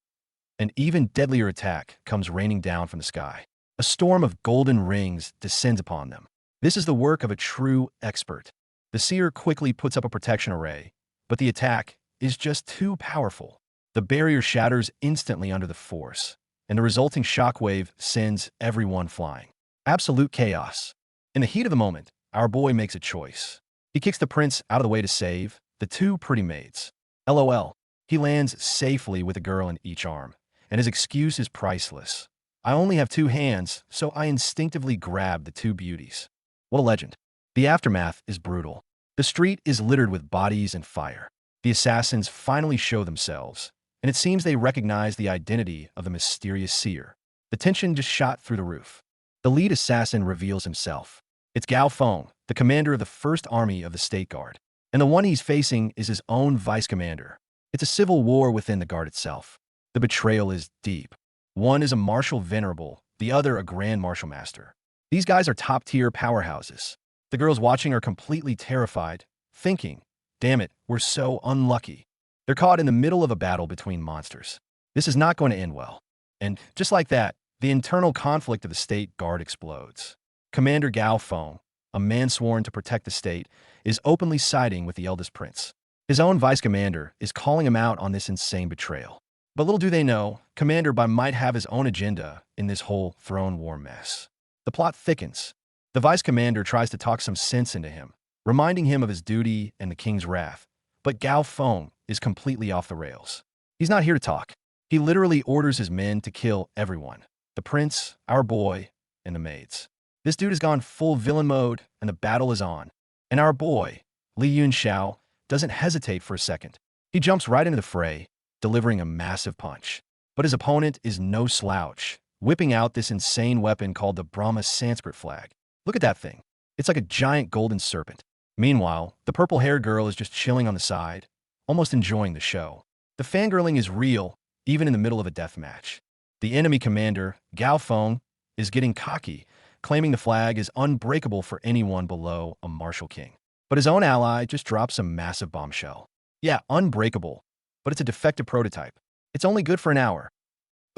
an even deadlier attack comes raining down from the sky. A storm of golden rings descends upon them. This is the work of a true expert. The seer quickly puts up a protection array, but the attack is just too powerful. The barrier shatters instantly under the force, and the resulting shockwave sends everyone flying. Absolute chaos. In the heat of the moment, our boy makes a choice. He kicks the prince out of the way to save the 2 pretty maids. LOL. He lands safely with a girl in each arm, and his excuse is priceless. "I only have 2 hands, so I instinctively grab the 2 beauties." What a legend. The aftermath is brutal. The street is littered with bodies and fire. The assassins finally show themselves, and it seems they recognize the identity of the mysterious seer. The tension just shot through the roof. The lead assassin reveals himself. It's Gao Feng, the commander of the First Army of the State Guard. And the one he's facing is his own vice commander. It's a civil war within the guard itself. The betrayal is deep. One is a martial venerable, the other a grand martial master. These guys are top-tier powerhouses. The girls watching are completely terrified, thinking, damn it, we're so unlucky. They're caught in the middle of a battle between monsters. This is not going to end well. And just like that, the internal conflict of the state guard explodes. Commander Gao Feng, a man sworn to protect the state, is openly siding with the eldest prince. His own vice commander is calling him out on this insane betrayal. But little do they know, Commander Bai might have his own agenda in this whole throne war mess. The plot thickens. The vice commander tries to talk some sense into him, reminding him of his duty and the king's wrath. But Gao Feng is completely off the rails. He's not here to talk. He literally orders his men to kill everyone. The prince, our boy, and the maids. This dude has gone full villain mode, and the battle is on. And our boy, Li Yunxiao, doesn't hesitate for a second. He jumps right into the fray, delivering a massive punch. But his opponent is no slouch, whipping out this insane weapon called the Brahma Sanskrit flag. Look at that thing. It's like a giant golden serpent. Meanwhile, the purple-haired girl is just chilling on the side, almost enjoying the show. The fangirling is real, even in the middle of a death match. The enemy commander, Gao Feng, is getting cocky, claiming the flag is unbreakable for anyone below a martial king. But his own ally just drops a massive bombshell. Yeah, unbreakable, but it's a defective prototype. It's only good for an hour.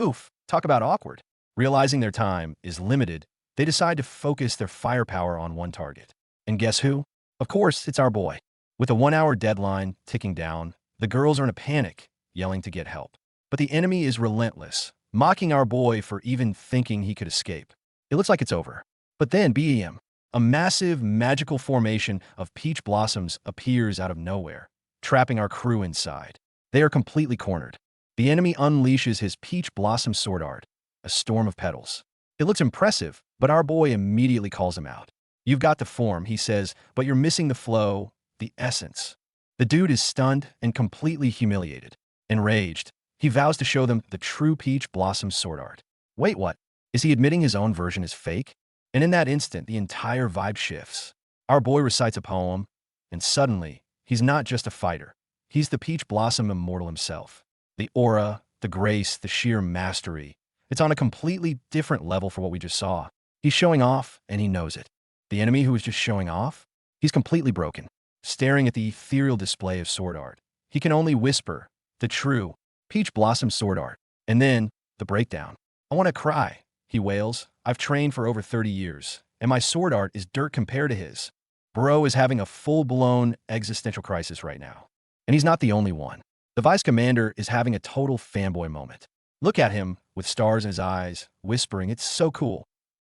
Oof, talk about awkward. Realizing their time is limited, they decide to focus their firepower on one target. And guess who? Of course, it's our boy. With a 1-hour deadline ticking down, the girls are in a panic, yelling to get help. But the enemy is relentless, mocking our boy for even thinking he could escape. It looks like it's over. But then BEM, a massive magical formation of peach blossoms appears out of nowhere, trapping our crew inside. They are completely cornered. The enemy unleashes his peach blossom sword art, a storm of petals. It looks impressive, but our boy immediately calls him out. You've got the form, he says, but you're missing the flow, the essence. The dude is stunned and completely humiliated. Enraged, he vows to show them the true peach blossom sword art. Wait, what? Is he admitting his own version is fake? And in that instant, the entire vibe shifts. Our boy recites a poem, and suddenly, he's not just a fighter. He's the peach blossom immortal himself. The aura, the grace, the sheer mastery. It's on a completely different level for what we just saw. He's showing off, and he knows it. The enemy who is just showing off? He's completely broken, staring at the ethereal display of sword art. He can only whisper, the true peach blossom sword art. And then, the breakdown. I want to cry, he wails. I've trained for over 30 years, and my sword art is dirt compared to his. Bro is having a full-blown existential crisis right now. And he's not the only one. The vice commander is having a total fanboy moment. Look at him, with stars in his eyes, whispering, it's so cool.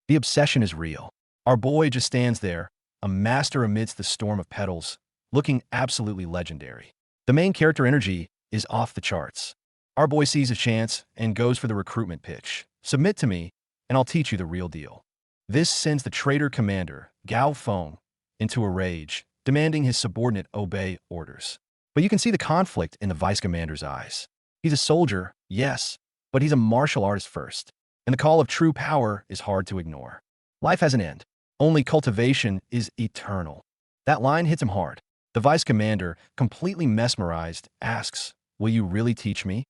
The obsession is real. Our boy just stands there, a master amidst the storm of petals, looking absolutely legendary. The main character energy is off the charts. Our boy sees a chance and goes for the recruitment pitch. Submit to me, and I'll teach you the real deal. This sends the traitor commander, Gao Feng, into a rage, demanding his subordinate obey orders. But you can see the conflict in the vice commander's eyes. He's a soldier, yes, but he's a martial artist first. And the call of true power is hard to ignore. Life has an end. Only cultivation is eternal. That line hits him hard. The vice commander, completely mesmerized, asks, will you really teach me?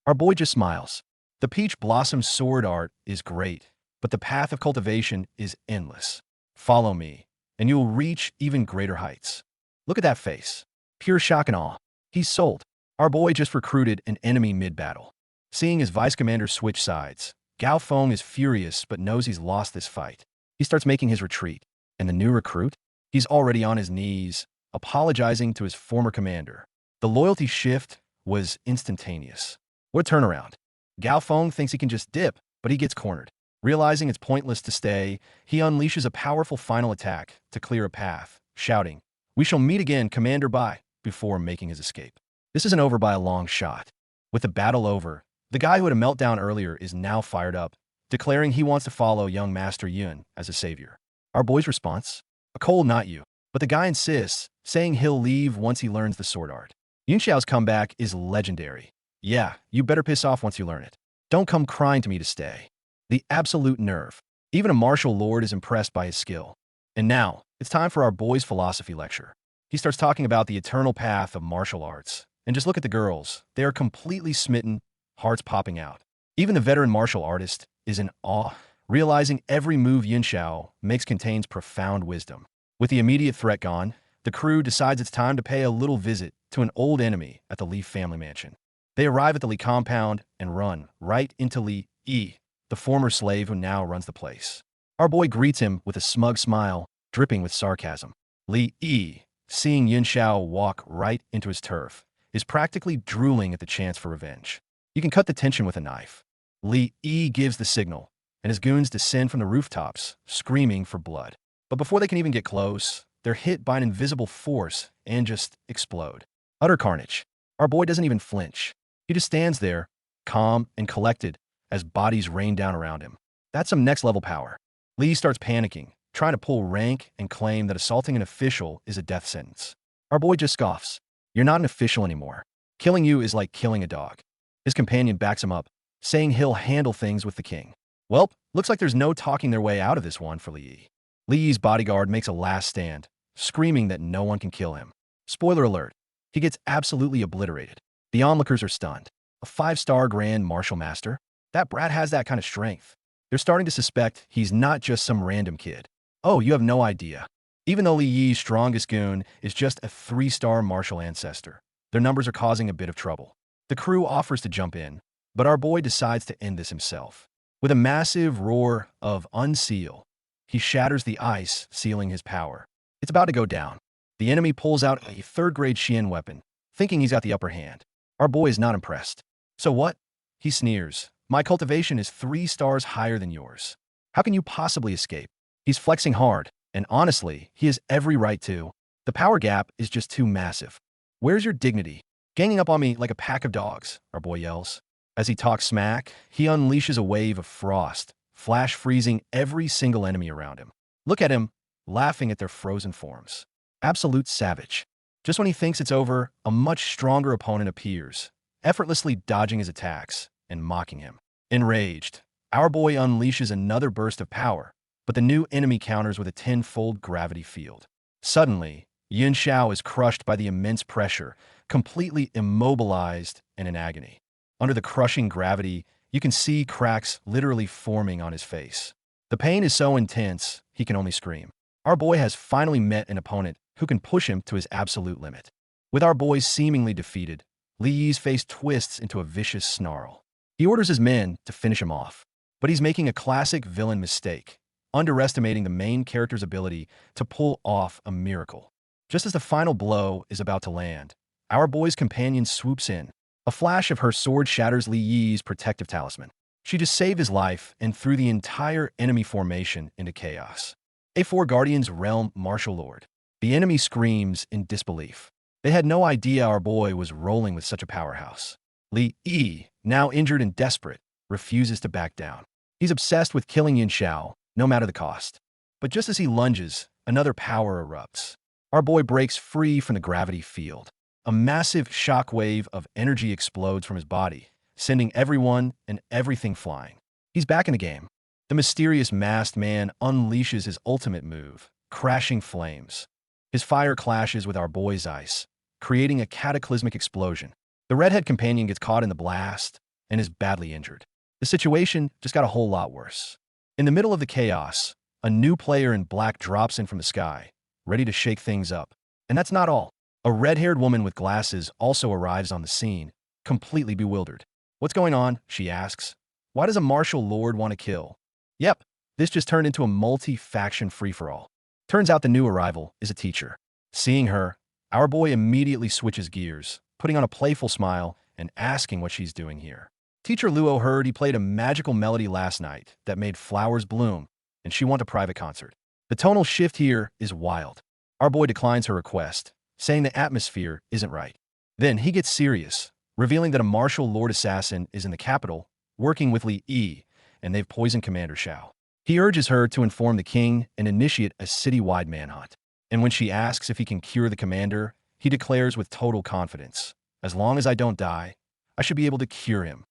Our boy just smiles. The peach blossom sword art is great, but the path of cultivation is endless. Follow me, and you will reach even greater heights. Look at that face. Pure shock and awe. He's sold. Our boy just recruited an enemy mid-battle. Seeing his vice commander switch sides, Gao Feng is furious but knows he's lost this fight. He starts making his retreat. And the new recruit? He's already on his knees, apologizing to his former commander. The loyalty shift was instantaneous. What a turnaround. Gao Feng thinks he can just dip, but he gets cornered. Realizing it's pointless to stay, he unleashes a powerful final attack to clear a path, shouting, we shall meet again, Commander Bai, before making his escape. This isn't over by a long shot. With the battle over, the guy who had a meltdown earlier is now fired up, declaring he wants to follow young Master Yun as a savior. Our boy's response? A cold not you. But the guy insists, saying he'll leave once he learns the sword art. Yunxiao's comeback is legendary. Yeah, you better piss off once you learn it. Don't come crying to me to stay. The absolute nerve. Even a martial lord is impressed by his skill. And now, it's time for our boy's philosophy lecture. He starts talking about the eternal path of martial arts. And just look at the girls. They are completely smitten, hearts popping out. Even the veteran martial artist is in awe, realizing every move Yin Xiao makes contains profound wisdom. With the immediate threat gone, the crew decides it's time to pay a little visit to an old enemy at the Li family mansion. They arrive at the Li compound and run right into Li Yi, the former slave who now runs the place. Our boy greets him with a smug smile, dripping with sarcasm. Li Yi, seeing Yin Xiao walk right into his turf, is practically drooling at the chance for revenge. You can cut the tension with a knife. Li Yi gives the signal, and his goons descend from the rooftops, screaming for blood. But before they can even get close, they're hit by an invisible force and just explode. Utter carnage. Our boy doesn't even flinch. He just stands there, calm and collected, as bodies rain down around him. That's some next-level power. Lee starts panicking, trying to pull rank and claim that assaulting an official is a death sentence. Our boy just scoffs. You're not an official anymore. Killing you is like killing a dog. His companion backs him up, saying he'll handle things with the king. Well, looks like there's no talking their way out of this one for Li Yi. Li Yi's bodyguard makes a last stand, screaming that no one can kill him. Spoiler alert, he gets absolutely obliterated. The onlookers are stunned. A 5-star Grand Martial Master? That brat has that kind of strength. They're starting to suspect he's not just some random kid. Oh, you have no idea. Even though Li Yi's strongest goon is just a 3-star martial ancestor, their numbers are causing a bit of trouble. The crew offers to jump in, but our boy decides to end this himself. With a massive roar of unseal, he shatters the ice, sealing his power. It's about to go down. The enemy pulls out a 3rd-grade Xian weapon, thinking he's got the upper hand. Our boy is not impressed. So what? He sneers. My cultivation is 3 stars higher than yours. How can you possibly escape? He's flexing hard, and honestly, he has every right to. The power gap is just too massive. Where's your dignity? Ganging up on me like a pack of dogs, our boy yells. As he talks smack, he unleashes a wave of frost, flash freezing every single enemy around him. Look at him, laughing at their frozen forms. Absolute savage. Just when he thinks it's over, a much stronger opponent appears, effortlessly dodging his attacks and mocking him. Enraged, our boy unleashes another burst of power, but the new enemy counters with a 10-fold gravity field. Suddenly, Yin Xiao is crushed by the immense pressure, completely immobilized and in agony. Under the crushing gravity, you can see cracks literally forming on his face. The pain is so intense, he can only scream. Our boy has finally met an opponent who can push him to his absolute limit. With our boy seemingly defeated, Li Yi's face twists into a vicious snarl. He orders his men to finish him off, but he's making a classic villain mistake, underestimating the main character's ability to pull off a miracle. Just as the final blow is about to land, our boy's companion swoops in. A flash of her sword shatters Li Yi's protective talisman. She just saved his life and threw the entire enemy formation into chaos. A4 Guardian's Realm Martial Lord. The enemy screams in disbelief. They had no idea our boy was rolling with such a powerhouse. Li Yi, now injured and desperate, refuses to back down. He's obsessed with killing Yin Xiao, no matter the cost. But just as he lunges, another power erupts. Our boy breaks free from the gravity field. A massive shockwave of energy explodes from his body, sending everyone and everything flying. He's back in the game. The mysterious masked man unleashes his ultimate move, crashing flames. His fire clashes with our boy's ice, creating a cataclysmic explosion. The redhead companion gets caught in the blast and is badly injured. The situation just got a whole lot worse. In the middle of the chaos, a new player in black drops in from the sky, ready to shake things up. And that's not all. A red-haired woman with glasses also arrives on the scene, completely bewildered. What's going on? She asks. Why does a martial lord want to kill? Yep, this just turned into a multi-faction free-for-all. Turns out the new arrival is a teacher. Seeing her, our boy immediately switches gears, putting on a playful smile and asking what she's doing here. Teacher Luo heard he played a magical melody last night that made flowers bloom, and she wants a private concert. The tonal shift here is wild. Our boy declines her request, saying the atmosphere isn't right. Then he gets serious, revealing that a martial lord assassin is in the capital, working with Li Yi, and they've poisoned Commander Xiao. He urges her to inform the king and initiate a citywide manhunt. And when she asks if he can cure the commander, he declares with total confidence, as long as I don't die, I should be able to cure him.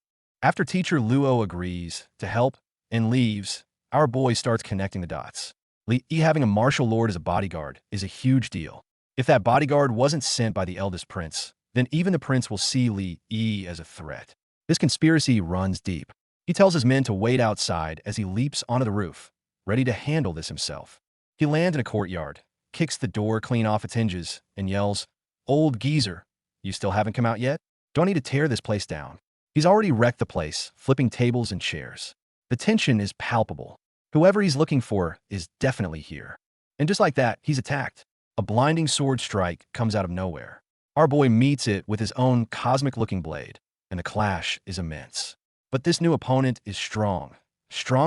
After Teacher Luo agrees to help and leaves, our boy starts connecting the dots. Li Yi having a martial lord as a bodyguard is a huge deal. If that bodyguard wasn't sent by the eldest prince, then even the prince will see Li Yi as a threat. This conspiracy runs deep. He tells his men to wait outside as he leaps onto the roof, ready to handle this himself. He lands in a courtyard, kicks the door clean off its hinges, and yells, "Old geezer, you still haven't come out yet? Don't need to tear this place down." He's already wrecked the place, flipping tables and chairs. The tension is palpable. Whoever he's looking for is definitely here. And just like that, he's attacked. A blinding sword strike comes out of nowhere. Our boy meets it with his own cosmic-looking blade, and the clash is immense. But this new opponent is strong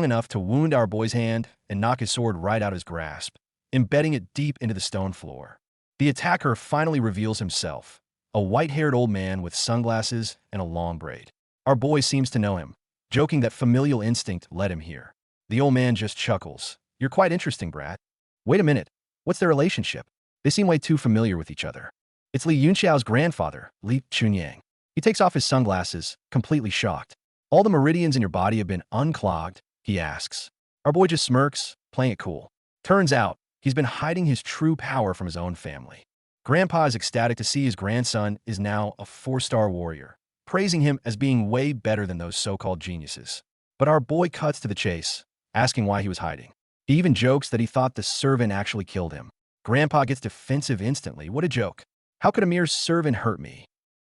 enough to wound our boy's hand and knock his sword right out of his grasp, embedding it deep into the stone floor. The attacker finally reveals himself, a white-haired old man with sunglasses and a long braid. Our boy seems to know him, joking that familial instinct led him here. The old man just chuckles. "You're quite interesting, Brad. Wait a minute. What's their relationship? They seem way too familiar with each other." It's Li Yunxiao's grandfather, Li Chunyang. He takes off his sunglasses, completely shocked. "All the meridians in your body have been unclogged?" he asks. Our boy just smirks, playing it cool. Turns out, he's been hiding his true power from his own family. Grandpa is ecstatic to see his grandson is now a 4-star warrior, praising him as being way better than those so-called geniuses. But our boy cuts to the chase, asking why he was hiding. He even jokes that he thought the servant actually killed him. Grandpa gets defensive instantly. "What a joke. How could a mere servant hurt me?"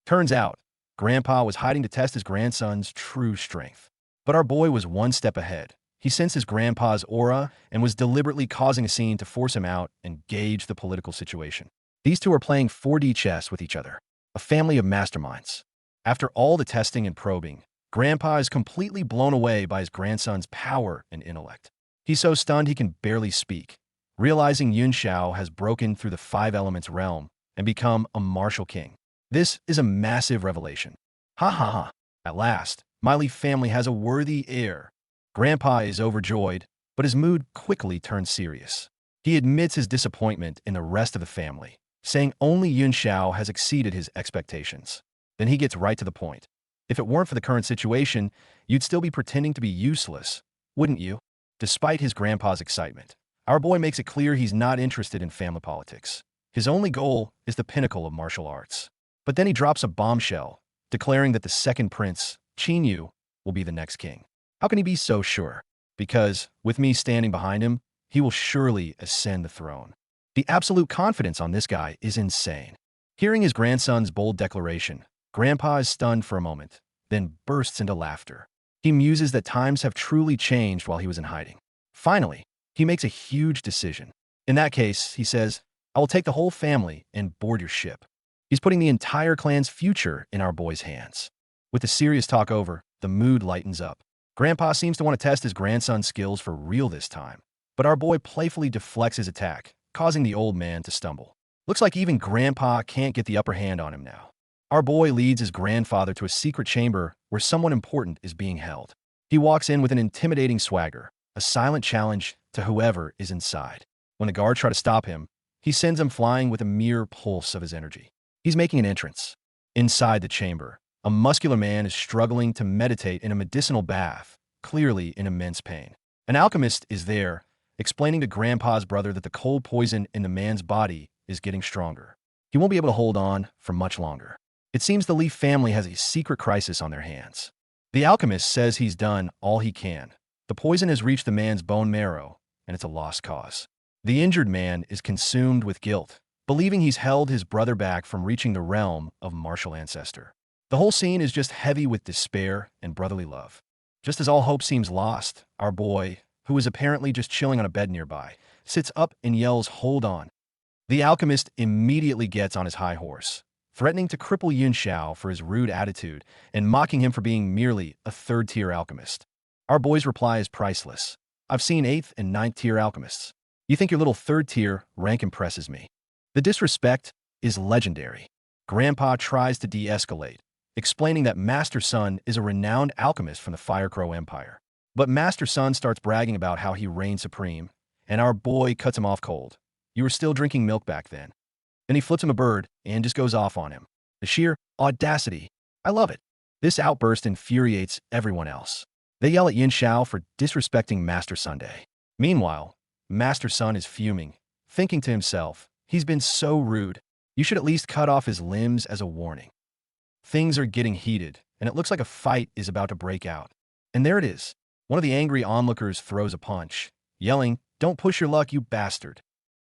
Turns out, Grandpa was hiding to test his grandson's true strength. But our boy was one step ahead. He sensed his grandpa's aura and was deliberately causing a scene to force him out and gauge the political situation. These two are playing 4D chess with each other, a family of masterminds. After all the testing and probing, Grandpa is completely blown away by his grandson's power and intellect. He's so stunned he can barely speak, realizing Yun Xiao has broken through the 5 elements realm and become a martial king. This is a massive revelation. Ha ha ha. At last, my Li family has a worthy heir. Grandpa is overjoyed, but his mood quickly turns serious. He admits his disappointment in the rest of the family, saying only Yun Xiao has exceeded his expectations. Then he gets right to the point. "If it weren't for the current situation, you'd still be pretending to be useless, wouldn't you?" Despite his grandpa's excitement, our boy makes it clear he's not interested in family politics. His only goal is the pinnacle of martial arts. But then he drops a bombshell, declaring that the second prince, Qin Yu, will be the next king. How can he be so sure? Because, with me standing behind him, he will surely ascend the throne. The absolute confidence on this guy is insane. Hearing his grandson's bold declaration, Grandpa is stunned for a moment, then bursts into laughter. He muses that times have truly changed while he was in hiding. Finally, he makes a huge decision. In that case, he says, "I will take the whole family and board your ship." He's putting the entire clan's future in our boy's hands. With the serious talk over, the mood lightens up. Grandpa seems to want to test his grandson's skills for real this time. But our boy playfully deflects his attack, causing the old man to stumble. Looks like even Grandpa can't get the upper hand on him now. Our boy leads his grandfather to a secret chamber where someone important is being held. He walks in with an intimidating swagger, a silent challenge to whoever is inside. When the guards try to stop him, he sends them flying with a mere pulse of his energy. He's making an entrance. Inside the chamber, a muscular man is struggling to meditate in a medicinal bath, clearly in immense pain. An alchemist is there, explaining to Grandpa's brother that the cold poison in the man's body is getting stronger. He won't be able to hold on for much longer. It seems the Li family has a secret crisis on their hands. The alchemist says he's done all he can. The poison has reached the man's bone marrow, and it's a lost cause. The injured man is consumed with guilt, believing he's held his brother back from reaching the realm of martial ancestor. The whole scene is just heavy with despair and brotherly love. Just as all hope seems lost, our boy, who is apparently just chilling on a bed nearby, sits up and yells, "Hold on." The alchemist immediately gets on his high horse, threatening to cripple Yun Xiao for his rude attitude and mocking him for being merely a 3rd-tier alchemist. Our boy's reply is priceless. "I've seen 8th and 9th-tier alchemists. You think your little 3rd-tier rank impresses me?" The disrespect is legendary. Grandpa tries to de-escalate, explaining that Master Sun is a renowned alchemist from the Fire Crow Empire. But Master Sun starts bragging about how he reigns supreme, and our boy cuts him off cold. "You were still drinking milk back then." Then he flips him a bird and just goes off on him. The sheer audacity. I love it. This outburst infuriates everyone else. They yell at Yin Xiao for disrespecting Master Sunday. Meanwhile, Master Sun is fuming, thinking to himself, "He's been so rude. You should at least cut off his limbs as a warning." Things are getting heated, and it looks like a fight is about to break out. And there it is. One of the angry onlookers throws a punch, yelling, "Don't push your luck, you bastard."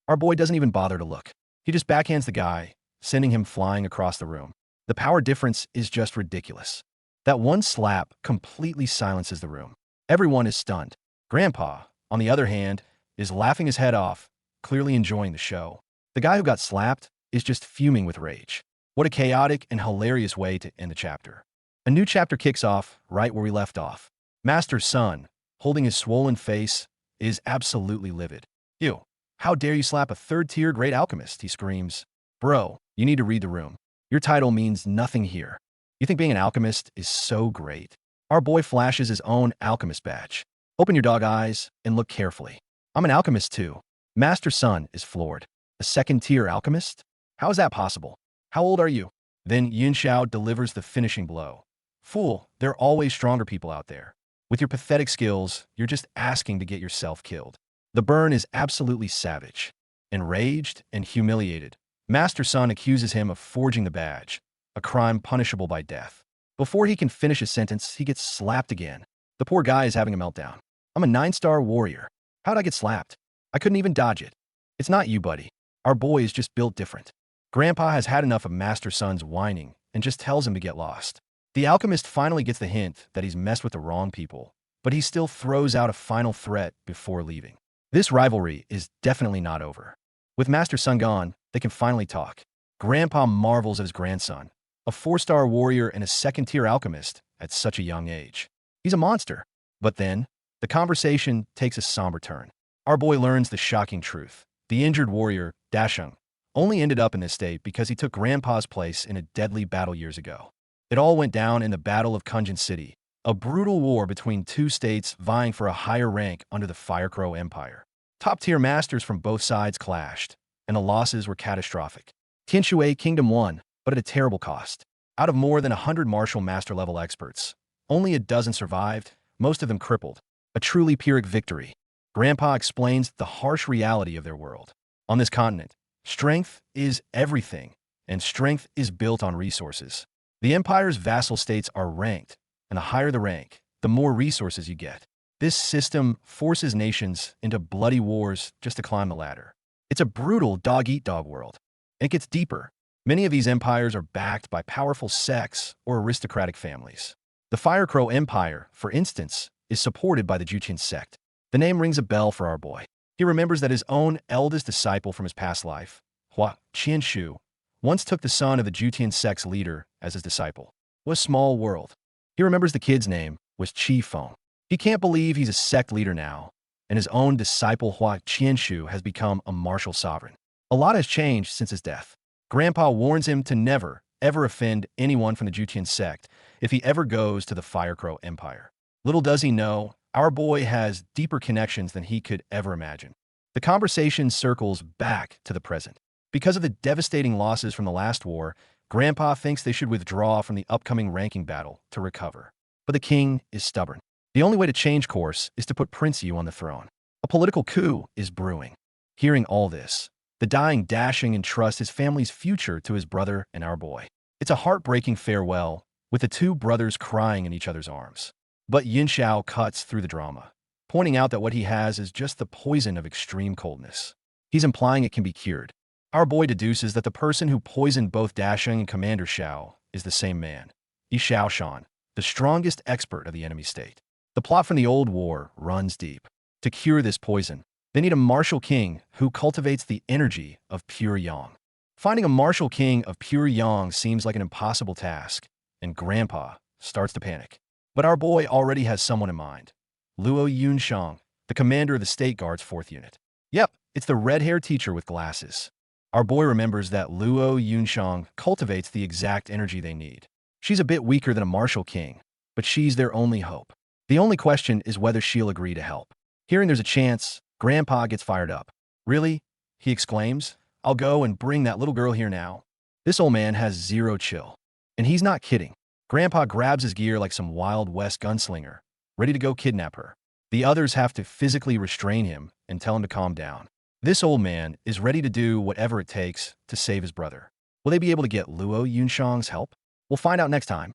Our boy doesn't even bother to look. He just backhands the guy, sending him flying across the room. The power difference is just ridiculous. That one slap completely silences the room. Everyone is stunned. Grandpa, on the other hand, is laughing his head off, clearly enjoying the show. The guy who got slapped is just fuming with rage. What a chaotic and hilarious way to end the chapter. A new chapter kicks off right where we left off. Master's son, holding his swollen face, is absolutely livid. "Ew, how dare you slap a third-tier great alchemist," he screams. "Bro, you need to read the room. Your title means nothing here. You think being an alchemist is so great?" Our boy flashes his own alchemist badge. "Open your dog eyes and look carefully. I'm an alchemist too." Master's son is floored. "A second-tier alchemist? How is that possible? How old are you?" Then Yun Xiao delivers the finishing blow. "Fool, there are always stronger people out there. With your pathetic skills, you're just asking to get yourself killed." The burn is absolutely savage. Enraged and humiliated, Master Sun accuses him of forging the badge, a crime punishable by death. Before he can finish his sentence, he gets slapped again. The poor guy is having a meltdown. "I'm a 9-star warrior. How'd I get slapped? I couldn't even dodge it." "It's not you, buddy. Our boy is just built different." Grandpa has had enough of Master Sun's whining and just tells him to get lost. The alchemist finally gets the hint that he's messed with the wrong people, but he still throws out a final threat before leaving. This rivalry is definitely not over. With Master Sun gone, they can finally talk. Grandpa marvels at his grandson, a 4-star warrior and a second-tier alchemist at such a young age. He's a monster. But then, the conversation takes a somber turn. Our boy learns the shocking truth. The injured warrior, Dasheng, only ended up in this state because he took Grandpa's place in a deadly battle years ago. It all went down in the Battle of Kunjin City, a brutal war between two states vying for a higher rank under the Firecrow Empire. Top-tier masters from both sides clashed, and the losses were catastrophic. Tianshui Kingdom won, but at a terrible cost. Out of more than 100 martial master-level experts, only a dozen survived, most of them crippled. A truly Pyrrhic victory. Grandpa explains the harsh reality of their world. On this continent, strength is everything, and strength is built on resources. The Empire's vassal states are ranked, and the higher the rank, the more resources you get. This system forces nations into bloody wars just to climb the ladder. It's a brutal dog-eat-dog world, and it gets deeper. Many of these empires are backed by powerful sects or aristocratic families. The Firecrow Empire, for instance, is supported by the Juqian sect. The name rings a bell for our boy. He remembers that his own eldest disciple from his past life, Hua Qianshu, once took the son of the Juqian sect's leader as his disciple. What a small world. He remembers the kid's name was Qi Feng. He can't believe he's a sect leader now, and his own disciple Hua Qianshu has become a martial sovereign. A lot has changed since his death. Grandpa warns him to never, ever offend anyone from the Juqian sect if he ever goes to the Firecrow Empire. Little does he know, our boy has deeper connections than he could ever imagine. The conversation circles back to the present. Because of the devastating losses from the last war, Grandpa thinks they should withdraw from the upcoming ranking battle to recover. But the king is stubborn. The only way to change course is to put Prince Yu on the throne. A political coup is brewing. Hearing all this, the dying Dasheng entrusts his family's future to his brother and our boy. It's a heartbreaking farewell, with the two brothers crying in each other's arms. But Yin Xiao cuts through the drama, pointing out that what he has is just the poison of extreme coldness. He's implying it can be cured. Our boy deduces that the person who poisoned both Dasheng and Commander Xiao is the same man, Yi Xiaoshan, the strongest expert of the enemy state. The plot from the old war runs deep. To cure this poison, they need a martial king who cultivates the energy of pure yang. Finding a martial king of pure yang seems like an impossible task, and Grandpa starts to panic. But our boy already has someone in mind. Luo Yunshang, the commander of the State Guard's 4th unit. Yep, it's the red-haired teacher with glasses. Our boy remembers that Luo Yunshang cultivates the exact energy they need. She's a bit weaker than a martial king, but she's their only hope. The only question is whether she'll agree to help. Hearing there's a chance, Grandpa gets fired up. "Really?" he exclaims. "I'll go and bring that little girl here now." This old man has zero chill. And he's not kidding. Grandpa grabs his gear like some Wild West gunslinger, ready to go kidnap her. The others have to physically restrain him and tell him to calm down. This old man is ready to do whatever it takes to save his brother. Will they be able to get Luo Yunshang's help? We'll find out next time.